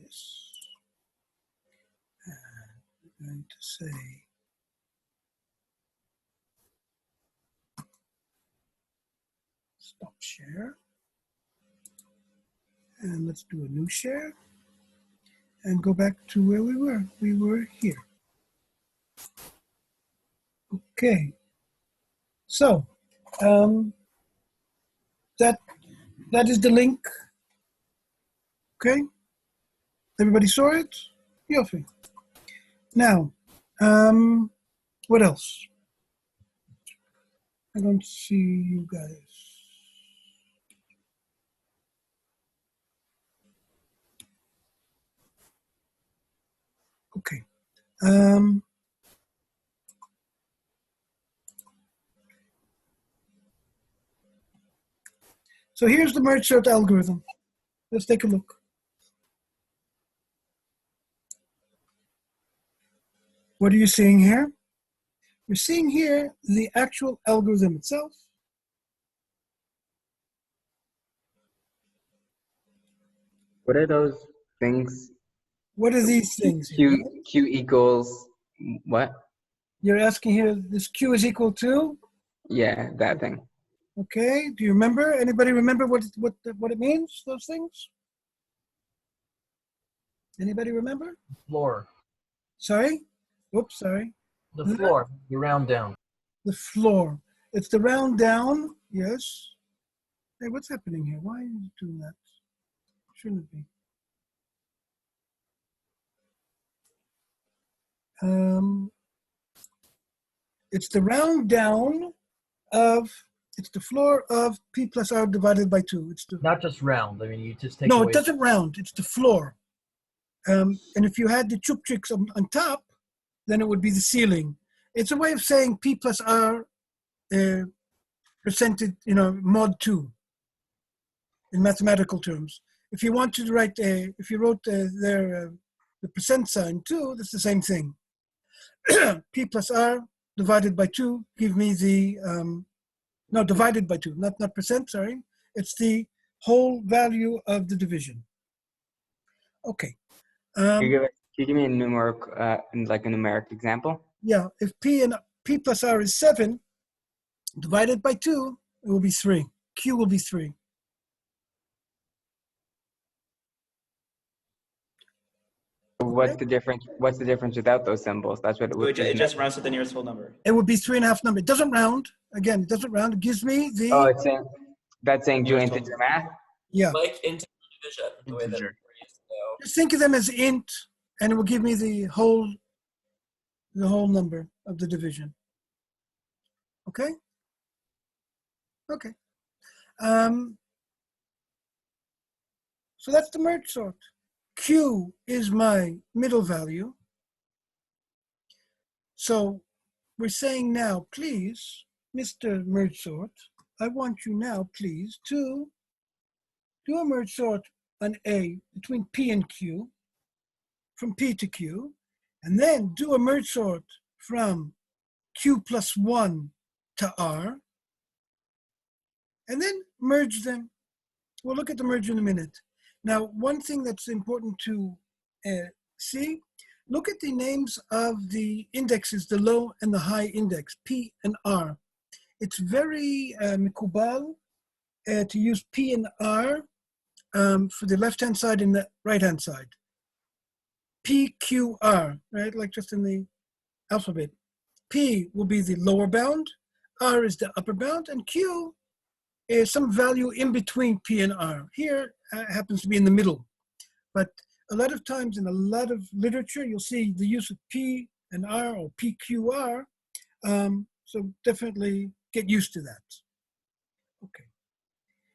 this. And we're going to say stop share. And let's do a new share and go back to where we were. We were here. Okay. So that is the link. Okay. Everybody saw it? Yofi. Now, what else? I don't see you guys. Okay. So here's the merge sort algorithm. Let's take a look. What are you seeing here? You're seeing here the actual algorithm itself. What are those things? What are these things? Q equals what? You're asking here, this Q is equal to? Yeah, that thing. Okay, do you remember? Anybody remember what it means, those things? Anybody remember? Floor. Sorry? Oops, sorry. The floor. You round down. The floor. It's the round down, yes. Hey, what's happening here? Why are you doing that? Shouldn't it be? It's the round down of, it's the floor of P plus R divided by 2. It's the, Not just round. I mean, you just take no, away. it doesn't round. It's the floor. And if you had the chuptrics on top, then it would be the ceiling. It's a way of saying P plus R percentage, mod 2 in mathematical terms. If you wanted to write, if you wrote the percent sign 2, that's the same thing. P plus R divided by 2 give me the, no, divided by 2, not percent, sorry. It's the whole value of the division. Okay. Can you give me a numeric example? Yeah, if P plus R is 7, divided by 2, it will be 3. Q will be 3. What's the difference? What's the difference without those symbols? That's what it would be. It just rounds to the nearest whole number. It would be 3.5 number. It doesn't round. Again, it doesn't round. It gives me the. Oh, it's saying that's saying do integer math. Yeah. Like integer division, the way that we're used to know. Just think of them as int, and it will give me the whole number of the division. Okay. Okay. So that's the merge sort. Q is my middle value. So we're saying now, please, Mr. Merge Sort, I want you now, please, to do a merge sort on A between P and Q, from P to Q, and then do a merge sort from Q plus 1 to R, and then merge them. We'll look at the merge in a minute. Now, one thing that's important to see, look at the names of the indexes, the low and the high index, P and R. It's very mikubal to use P and R for the left-hand side and the right-hand side. P, Q, R, right? Like just in the alphabet. P will be the lower bound, R is the upper bound, and Q is some value in between P and R. Here happens to be in the middle. But a lot of times in a lot of literature, you'll see the use of P and R or PQR. So definitely get used to that. Okay.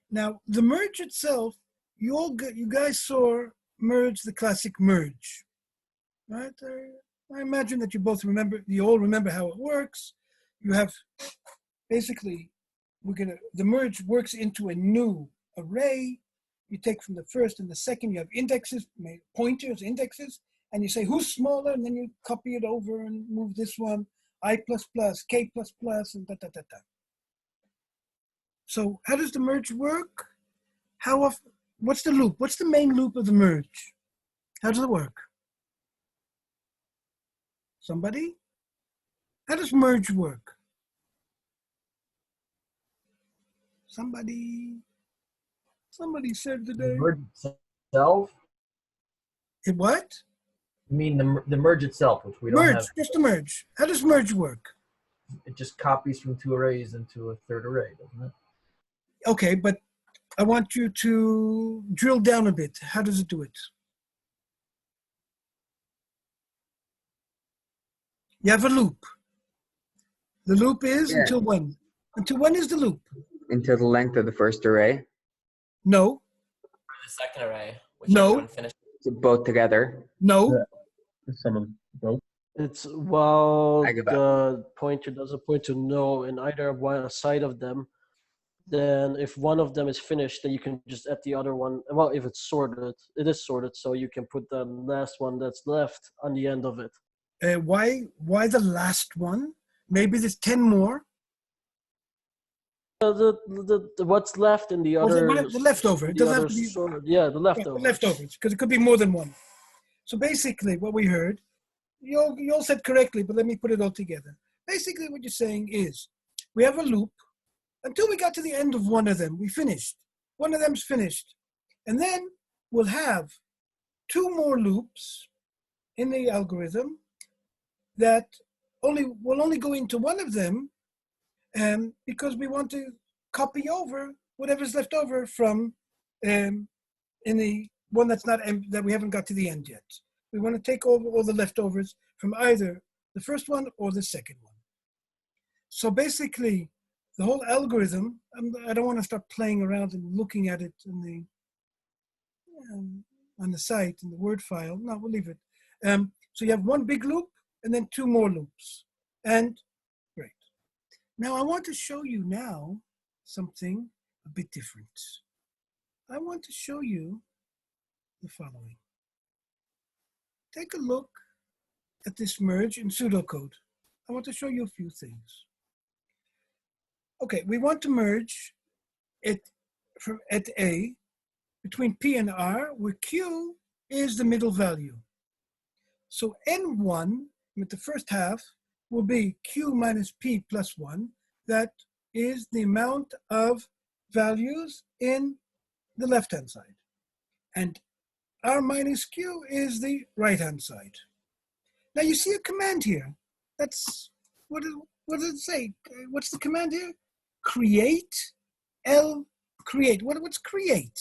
Now, the merge itself, you guys saw merge, the classic merge, right? I imagine that you all remember how it works. You have basically, the merge works into a new array. You take from the first and the second, you have indexes, pointers, indexes, and you say who's smaller, and then you copy it over and move this one, I++, K++, and da, da, da, da. So how does the merge work? What's the loop? What's the main loop of the merge? How does it work? Somebody? How does merge work? Somebody said today. The merge itself? It what? You mean the merge itself, which we don't have. Just the merge. How does merge work? It just copies from two arrays into a third array, doesn't it? Okay, but I want you to drill down a bit. How does it do it? You have a loop. The loop is until when? Until when is the loop? Until the length of the first array. No. The second array. No. So both together. No. Some of both. It's the pointer doesn't point to no in either one side of them. Then if one of them is finished, then you can just add the other one. Well, if it's sorted, it is sorted, so you can put the last one that's left on the end of it. Why the last one? Maybe there's 10 more. What's left in the other? The leftover. It doesn't have to be sorted. Yeah, the leftover. The leftovers, because it could be more than one. So basically, what we heard, you all said correctly, but let me put it all together. Basically, what you're saying is, we have a loop until we got to the end of one of them. We finished. One of them's finished, and then we'll have two more loops in the algorithm that will only go into one of them, because we want to copy over whatever's left over from in the one that we haven't got to the end yet. We want to take over all the leftovers from either the first one or the second one. So basically, the whole algorithm, I don't want to start playing around and looking at it in on the site, in the Word file. No, we'll leave it. So you have one big loop and then two more loops. And great. Now I want to show you now something a bit different. I want to show you the following. Take a look at this merge in pseudocode. I want to show you a few things. Okay, we want to merge it at A between P and R, where Q is the middle value. So N1 with the first half will be Q minus P plus 1. That is the amount of values in the left-hand side. And R minus Q is the right-hand side. Now you see a command here. That's, what does it say? What's the command here? Create, create. What's create?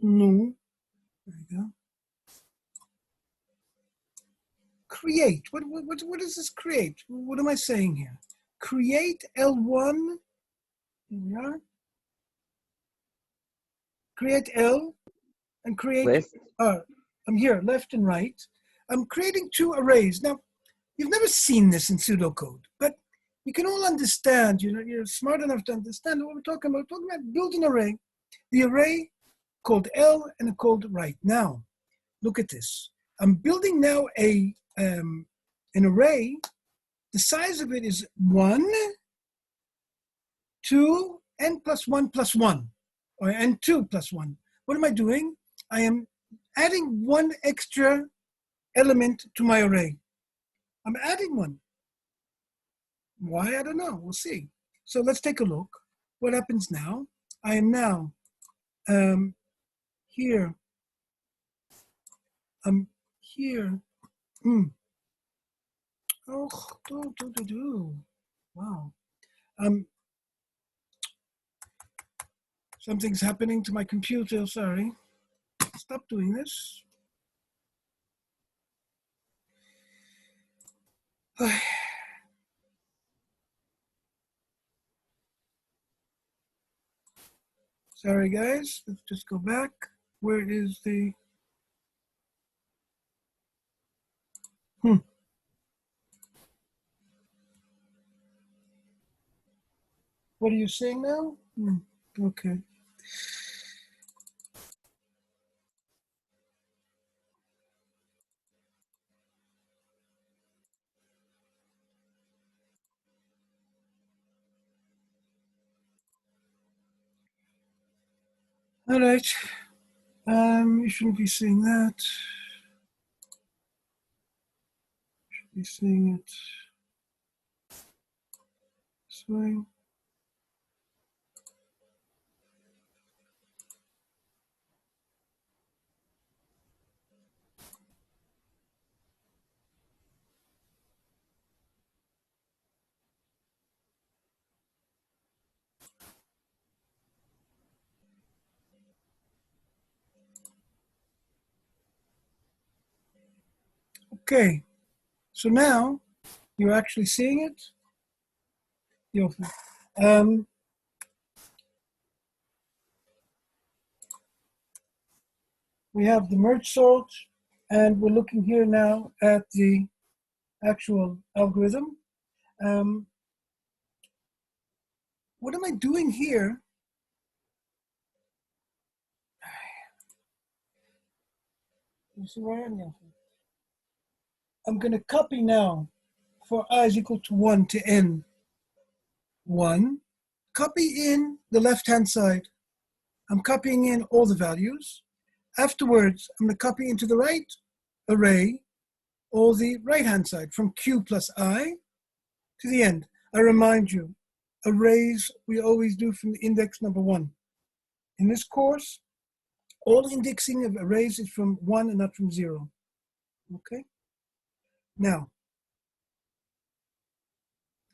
No. There you go. Create. What does this create? What am I saying here? Create L1. Here we are. create L, and create List. R. I'm here, left and right. I'm creating two arrays. Now, you've never seen this in pseudocode, but you can all understand, you're smart enough to understand what we're talking about. We're talking about build an array. The array called L and called right. Now, look at this. I'm building now an array. The size of it is 1, 2, n plus 1 plus 1, or n2 plus 1. What am I doing? I am adding one extra element to my array. I'm adding one. Why? I don't know. We'll see. So let's take a look. What happens now? I am now here. I'm here. Oh, wow. Something's happening to my computer. Sorry. Stop doing this. Sorry, guys. Let's just go back. Where is the... What are you saying now? Okay. All right. You shouldn't be seeing that. Should be seeing it this way. Okay, so now you're actually seeing it. We have the merge sort, and we're looking here now at the actual algorithm. What am I doing here? You see where I am? I'm going to copy now for I is equal to 1 to n 1. Copy in the left-hand side. I'm copying in all the values. Afterwards, I'm going to copy into the right array all the right-hand side from q plus I to the end. I remind you, arrays we always do from the index number 1. In this course, all indexing of arrays is from 1 and not from 0. Okay? Now,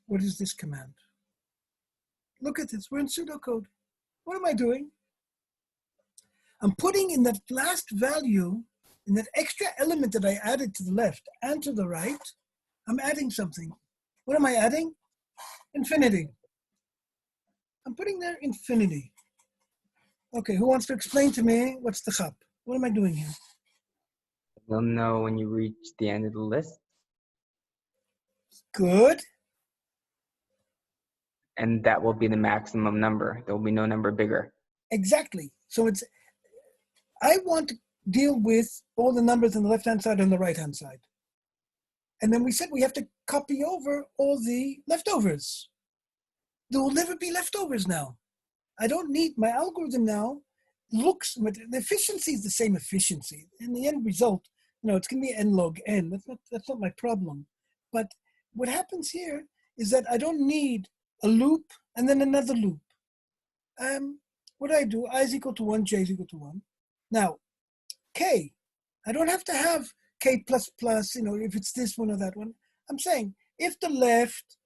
what is this command? Look at this, we're in pseudocode. What am I doing? I'm putting in that last value, in that extra element that I added to the left and to the right, I'm adding something. What am I adding? Infinity. I'm putting there infinity. Okay, who wants to explain to me what's the chap? What am I doing here? You'll know when you reach the end of the list. Good. And that will be the maximum number. There will be no number bigger. Exactly. So I want to deal with all the numbers on the left-hand side and the right-hand side. And then we said we have to copy over all the leftovers. There will never be leftovers now. I don't need, my algorithm now looks, the efficiency is the same efficiency. In the end result, it's going to be n log n. That's not my problem. But what happens here is that I don't need a loop and then another loop. What do? I is equal to 1, j is equal to 1. Now, k, I don't have to have k plus plus, if it's this one or that one. I'm saying if the left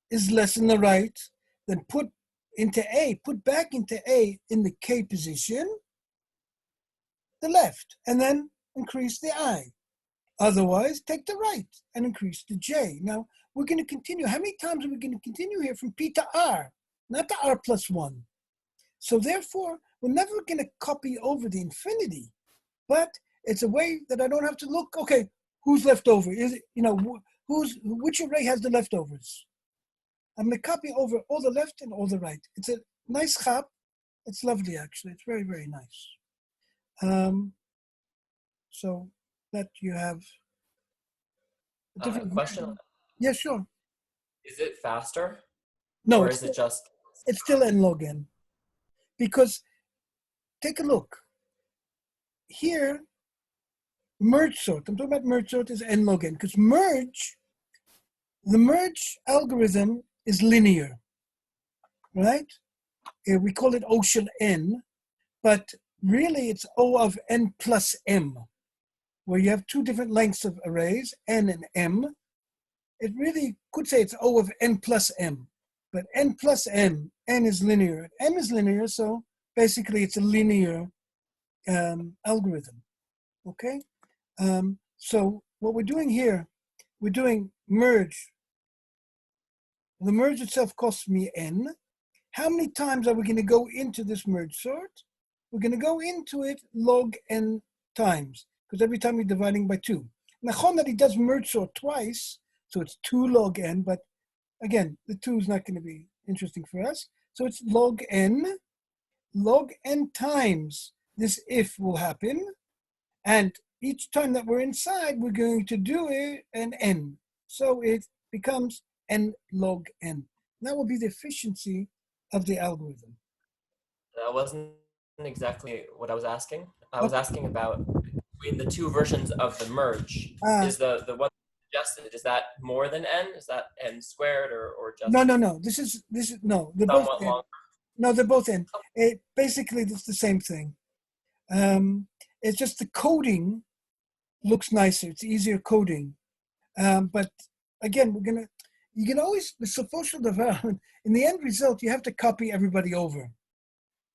is less than the right, then put back into A in the k position, the left, and then increase the I. Otherwise, take the right and increase the j. Now, we're going to continue. How many times are we going to continue here from P to R? Not to R plus 1. So therefore, we're never going to copy over the infinity, but it's a way that I don't have to look, okay, who's left over? Is it, which array has the leftovers? I'm going to copy over all the left and all the right. It's a nice chap. It's lovely, actually. It's very, very nice. So that you have a different question. Yeah, sure. Is it faster? No, or is it just? It's still n log n. Because take a look. Here, merge sort. I'm talking about merge sort is n log n. Because the merge algorithm is linear, right? We call it O shel n, but really it's O of n plus m, where you have two different lengths of arrays, n and m. It really could say it's O of n plus m, but n plus m, n is linear, m is linear, so basically it's a linear algorithm, okay? So what we're doing here, we're doing merge. The merge itself costs me n. How many times are we going to go into this merge sort? We're going to go into it log n times, because every time we're dividing by 2. Nachon that he does merge sort twice, so it's 2 log n, but again, the 2 is not going to be interesting for us. So it's log n times this if will happen, and each time that we're inside, we're going to do it an n. So it becomes n log n. That will be the efficiency of the algorithm. That wasn't exactly what I was asking. I was asking about between the two versions of the merge. Is the one suggested, is that more than n? Is that n squared or just? No. This is no. They're both n. Longer. No, they're both n. Basically, it's the same thing. It's just the coding looks nicer. It's easier coding. But again, you can always, the social development, in the end result, you have to copy everybody over.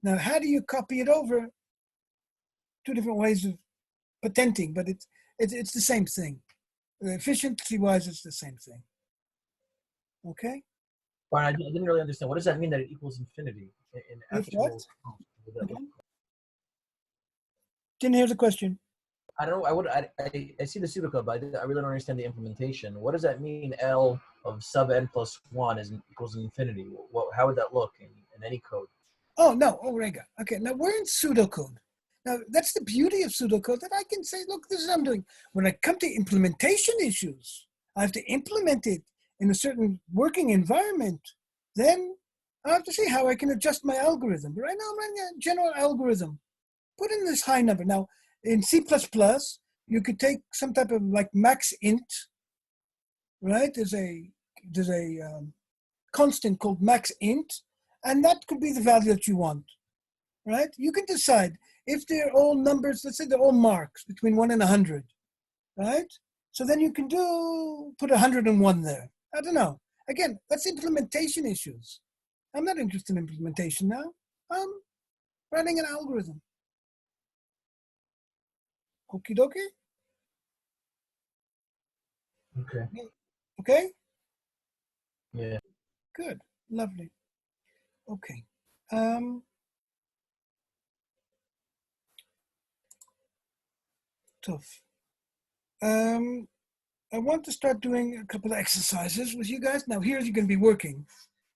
Now, how do you copy it over? Two different ways of patenting, but it's the same thing. Efficiency-wise, it's the same thing. Okay? But I didn't really understand. What does that mean that it equals infinity? In actual Didn't hear the question. I don't know. I see the pseudocode, but I really don't understand the implementation. What does that mean? L of sub n plus 1 equals infinity. How would that look in any code? Oh, no. Oh, Rega. Okay, now we're in pseudocode. Now, that's the beauty of pseudocode, that I can say, look, this is what I'm doing. When I come to implementation issues, I have to implement it in a certain working environment. Then I have to see how I can adjust my algorithm. But right now, I'm running a general algorithm. Put in this high number. Now, in C++, you could take some type of like max int, right? There's a constant called max int, and that could be the value that you want, right? You can decide if they're all numbers, let's say they're all marks between 1 and 100, right? So then you can put 101 there. I don't know. Again, that's implementation issues. I'm not interested in implementation now. I'm running an algorithm. Okie dokie? Okay. Okay? Yeah. Good. Lovely. Okay. Tough. I want to start doing a couple of exercises with you guys. Now, here you're going to be working,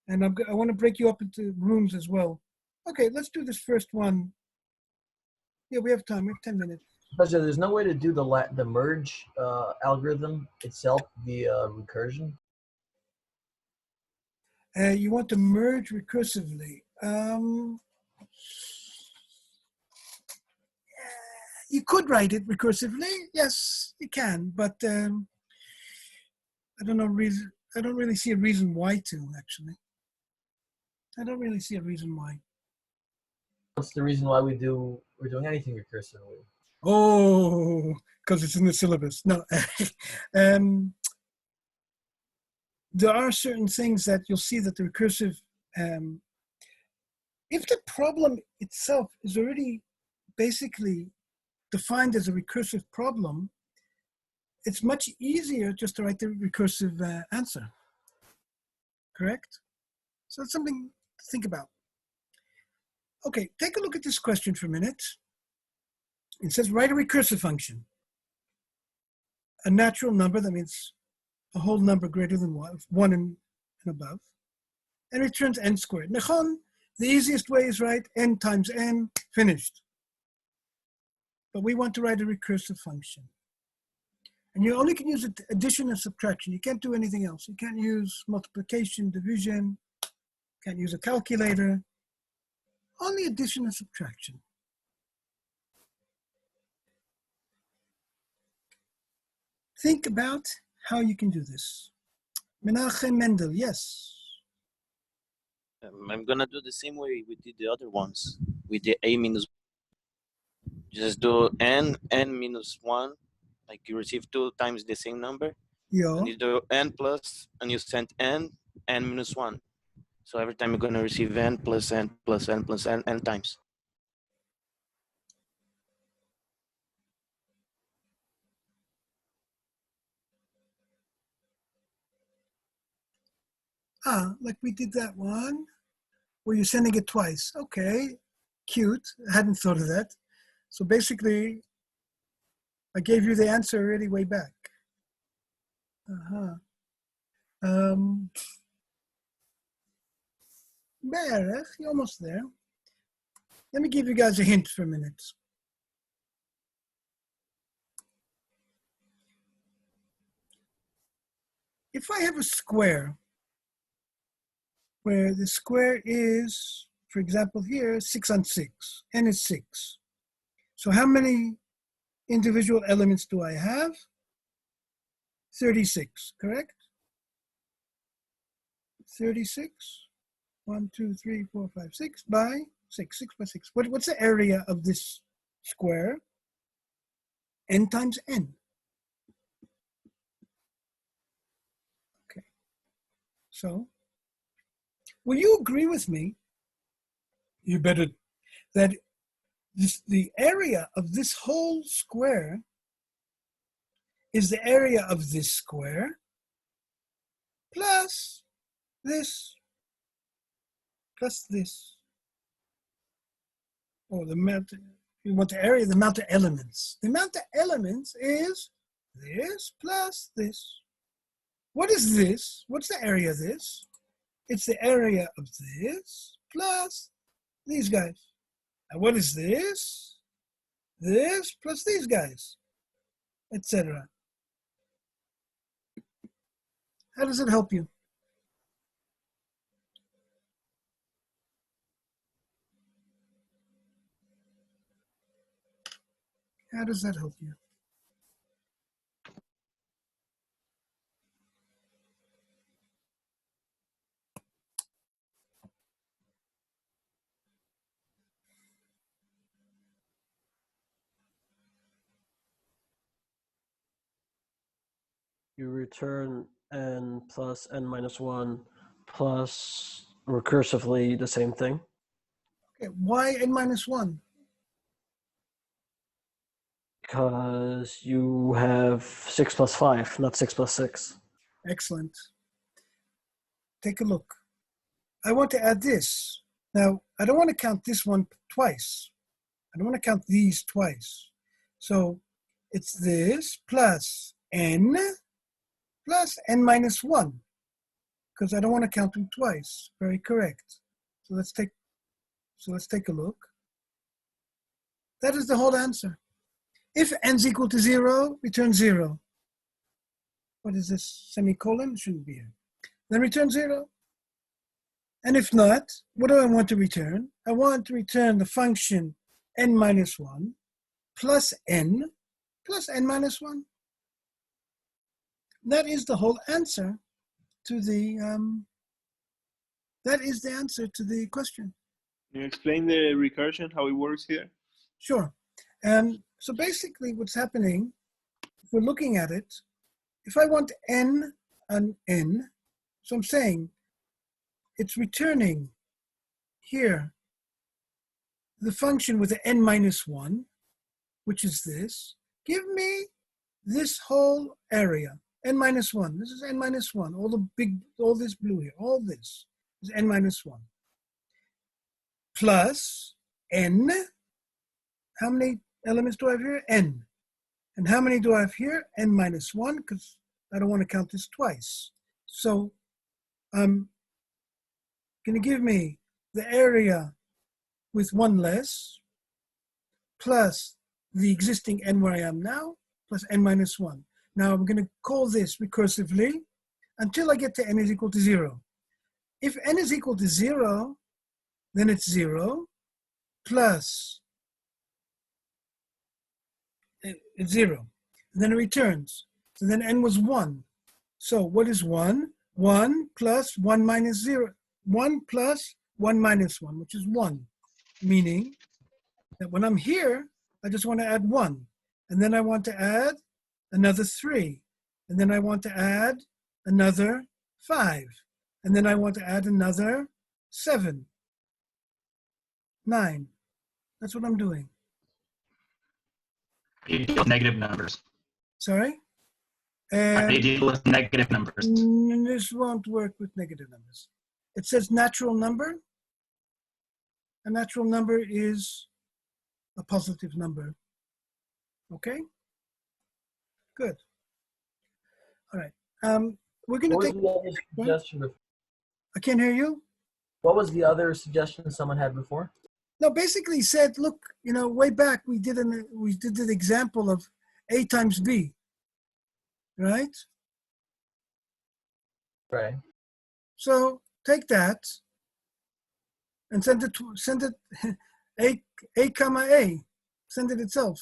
and I want to break you up into rooms as well. Okay, let's do this first one. Yeah, we have time. We have 10 minutes. But there's no way to do the merge algorithm itself via recursion? You want to merge recursively. You could write it recursively. Yes, you can, but I don't really see a reason why to, actually. I don't really see a reason why. What's the reason why we're doing anything recursively? Oh, because it's in the syllabus. No. There are certain things that you'll see that the recursive, if the problem itself is already basically defined as a recursive problem, it's much easier just to write the recursive answer. Correct? So that's something to think about. Okay, take a look at this question for a minute. It says write a recursive function. A natural number, that means a whole number greater than one and above, and returns n squared. Nechon, the easiest way is write n times n, finished. But we want to write a recursive function. And you only can use addition and subtraction. You can't do anything else. You can't use multiplication, division, can't use a calculator. Only addition and subtraction. Think about how you can do this. Menachem Mendel, yes. I'm gonna do the same way we did the other ones with the a minus. Just do n minus 1, like you receive 2 times the same number. Yeah. And you do n plus, and you send n minus 1. So every time you're gonna receive n plus n plus n plus n times. Like we did that one, where you're sending it twice. Okay, cute. I hadn't thought of that. So basically, I gave you the answer already way back. Meir, you're almost there. Let me give you guys a hint for a minute. If I have a square, where the square is, for example here, 6 on 6, n is 6. So how many individual elements do I have? 36, correct? 36, 1, 2, 3, 4, 5, 6 by 6, 6 by 6. What's the area of this square? N times n. Okay, so will you agree with me? You better, that the area of this whole square is the area of this square plus this, plus this. Or the amount, you want the area, the amount of elements. The amount of elements is this plus this. What is this? What's the area of this? It's the area of this plus these guys. And what is this? This plus these guys, etc. How does it help you? How does that help you? You return n plus n minus 1 plus recursively the same thing. Okay, why n minus 1? Because you have 6 plus 5, not 6 plus 6. Excellent. Take a look. I want to add this. Now, I don't want to count this one twice. I don't want to count these twice. So it's this plus n minus 1, because I don't want to count them twice. Very correct. So let's take a look. That is the whole answer. If n's equal to 0, return 0. What is this? Semicolon? Shouldn't be here. Then return 0. And if not, what do I want to return? I want to return the function n minus 1 plus n minus 1. That is the whole answer to the, that is the answer to the question. Can you explain the recursion, how it works here? Sure. So basically what's happening, if we're looking at it, if I want n on n, so I'm saying it's returning here the function with the n minus 1, which is this. Give me this whole area, n minus 1. This is n minus 1, all this blue here, all this is n minus 1. plus n. How many elements do I have here? N. And how many do I have here? N minus 1, because I don't want to count this twice. So going to give me the area with 1 less, plus the existing n where I am now, plus n minus 1. Now I'm going to call this recursively until I get to n is equal to 0. If n is equal to 0, then it's 0 plus it's 0. And then it returns. So then n was 1. So what is 1? 1 plus 1 minus 0. 1 plus 1 minus 1, which is 1. Meaning that when I'm here, I just want to add 1. And then I want to add another 3. And then I want to add another 5. And then I want to add another 7. 9. That's what I'm doing. How do you deal with negative numbers? Sorry? How do you deal with negative numbers? This won't work with negative numbers. It says natural number. A natural number is a positive number. Okay? Good. All right. We're going to take... What was the other suggestion before? I can't hear you. What was the other suggestion someone had before? No, basically he said, look, you know, way back we did the example of A times B, right? Right. So take that and send it A comma A, send it itself,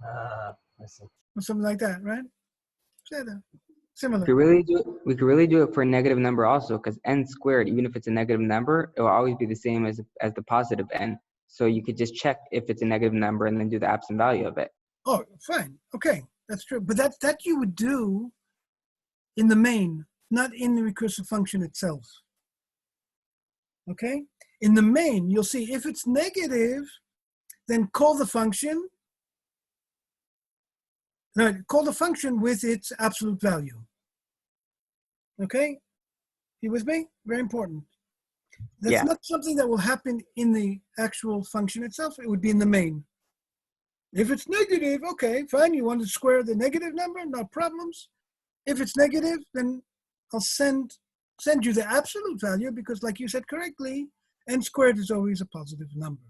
I see. or something like that, right? Similar. We could really do it for a negative number also, because n squared, even if it's a negative number, it will always be the same as the positive n. So you could just check if it's a negative number and then do the absolute value of it. Oh, fine. Okay, that's true. But that you would do in the main, not in the recursive function itself. Okay? In the main, you'll see if it's negative, then call the function. No, call the function with its absolute value. Okay? You with me? Very important. That's not something that will happen in the actual function itself. It would be in the main. If it's negative, okay, fine. You want to square the negative number, no problems. If it's negative, then I'll send you the absolute value because, like you said correctly, n squared is always a positive number.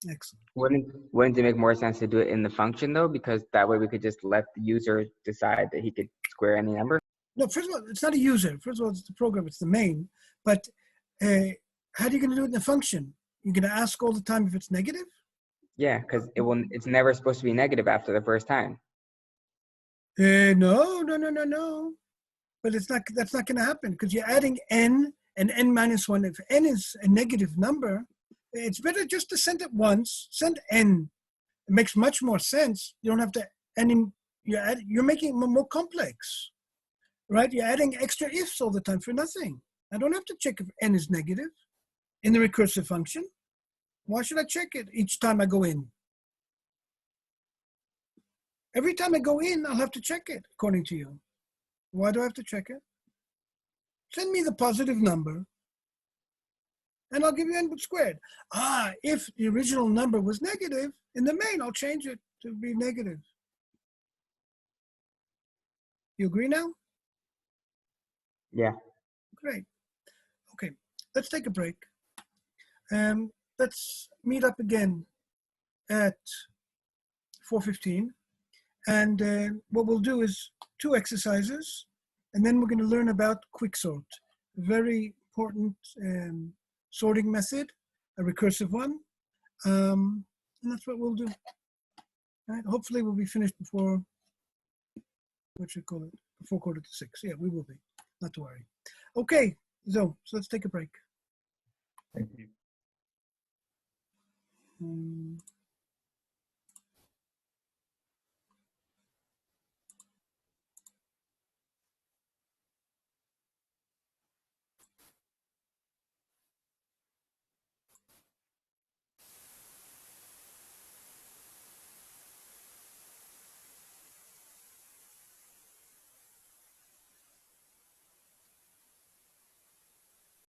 Excellent. Wouldn't it make more sense to do it in the function though? Because that way we could just let the user decide that he could square any number. No, first of all, it's not a user. First of all, it's the program, it's the main. But how are you going to do it in the function? You're going to ask all the time if it's negative? Yeah, because it's never supposed to be negative after the first time. No. But that's not going to happen because you're adding n and n minus 1. If n is a negative number, it's better just to send it once. Send n. It makes much more sense. You don't have to you're making it more complex, right? You're adding extra ifs all the time for nothing. I don't have to check if n is negative in the recursive function. Why should I check it each time I go in? Every time I go in, I'll have to check it, according to you. Why do I have to check it? Send me the positive number, and I'll give you n squared. If the original number was negative, in the main, I'll change it to be negative. You agree now? Yeah. Great. Okay, let's take a break. Let's meet up again at 4:15. And what we'll do is 2 exercises, and then we're going to learn about quicksort, a very important sorting method, a recursive one. And that's what we'll do. All right? Hopefully we'll be finished before, before 5:45. Yeah, we will be, not to worry. Okay, so let's take a break. Thank you.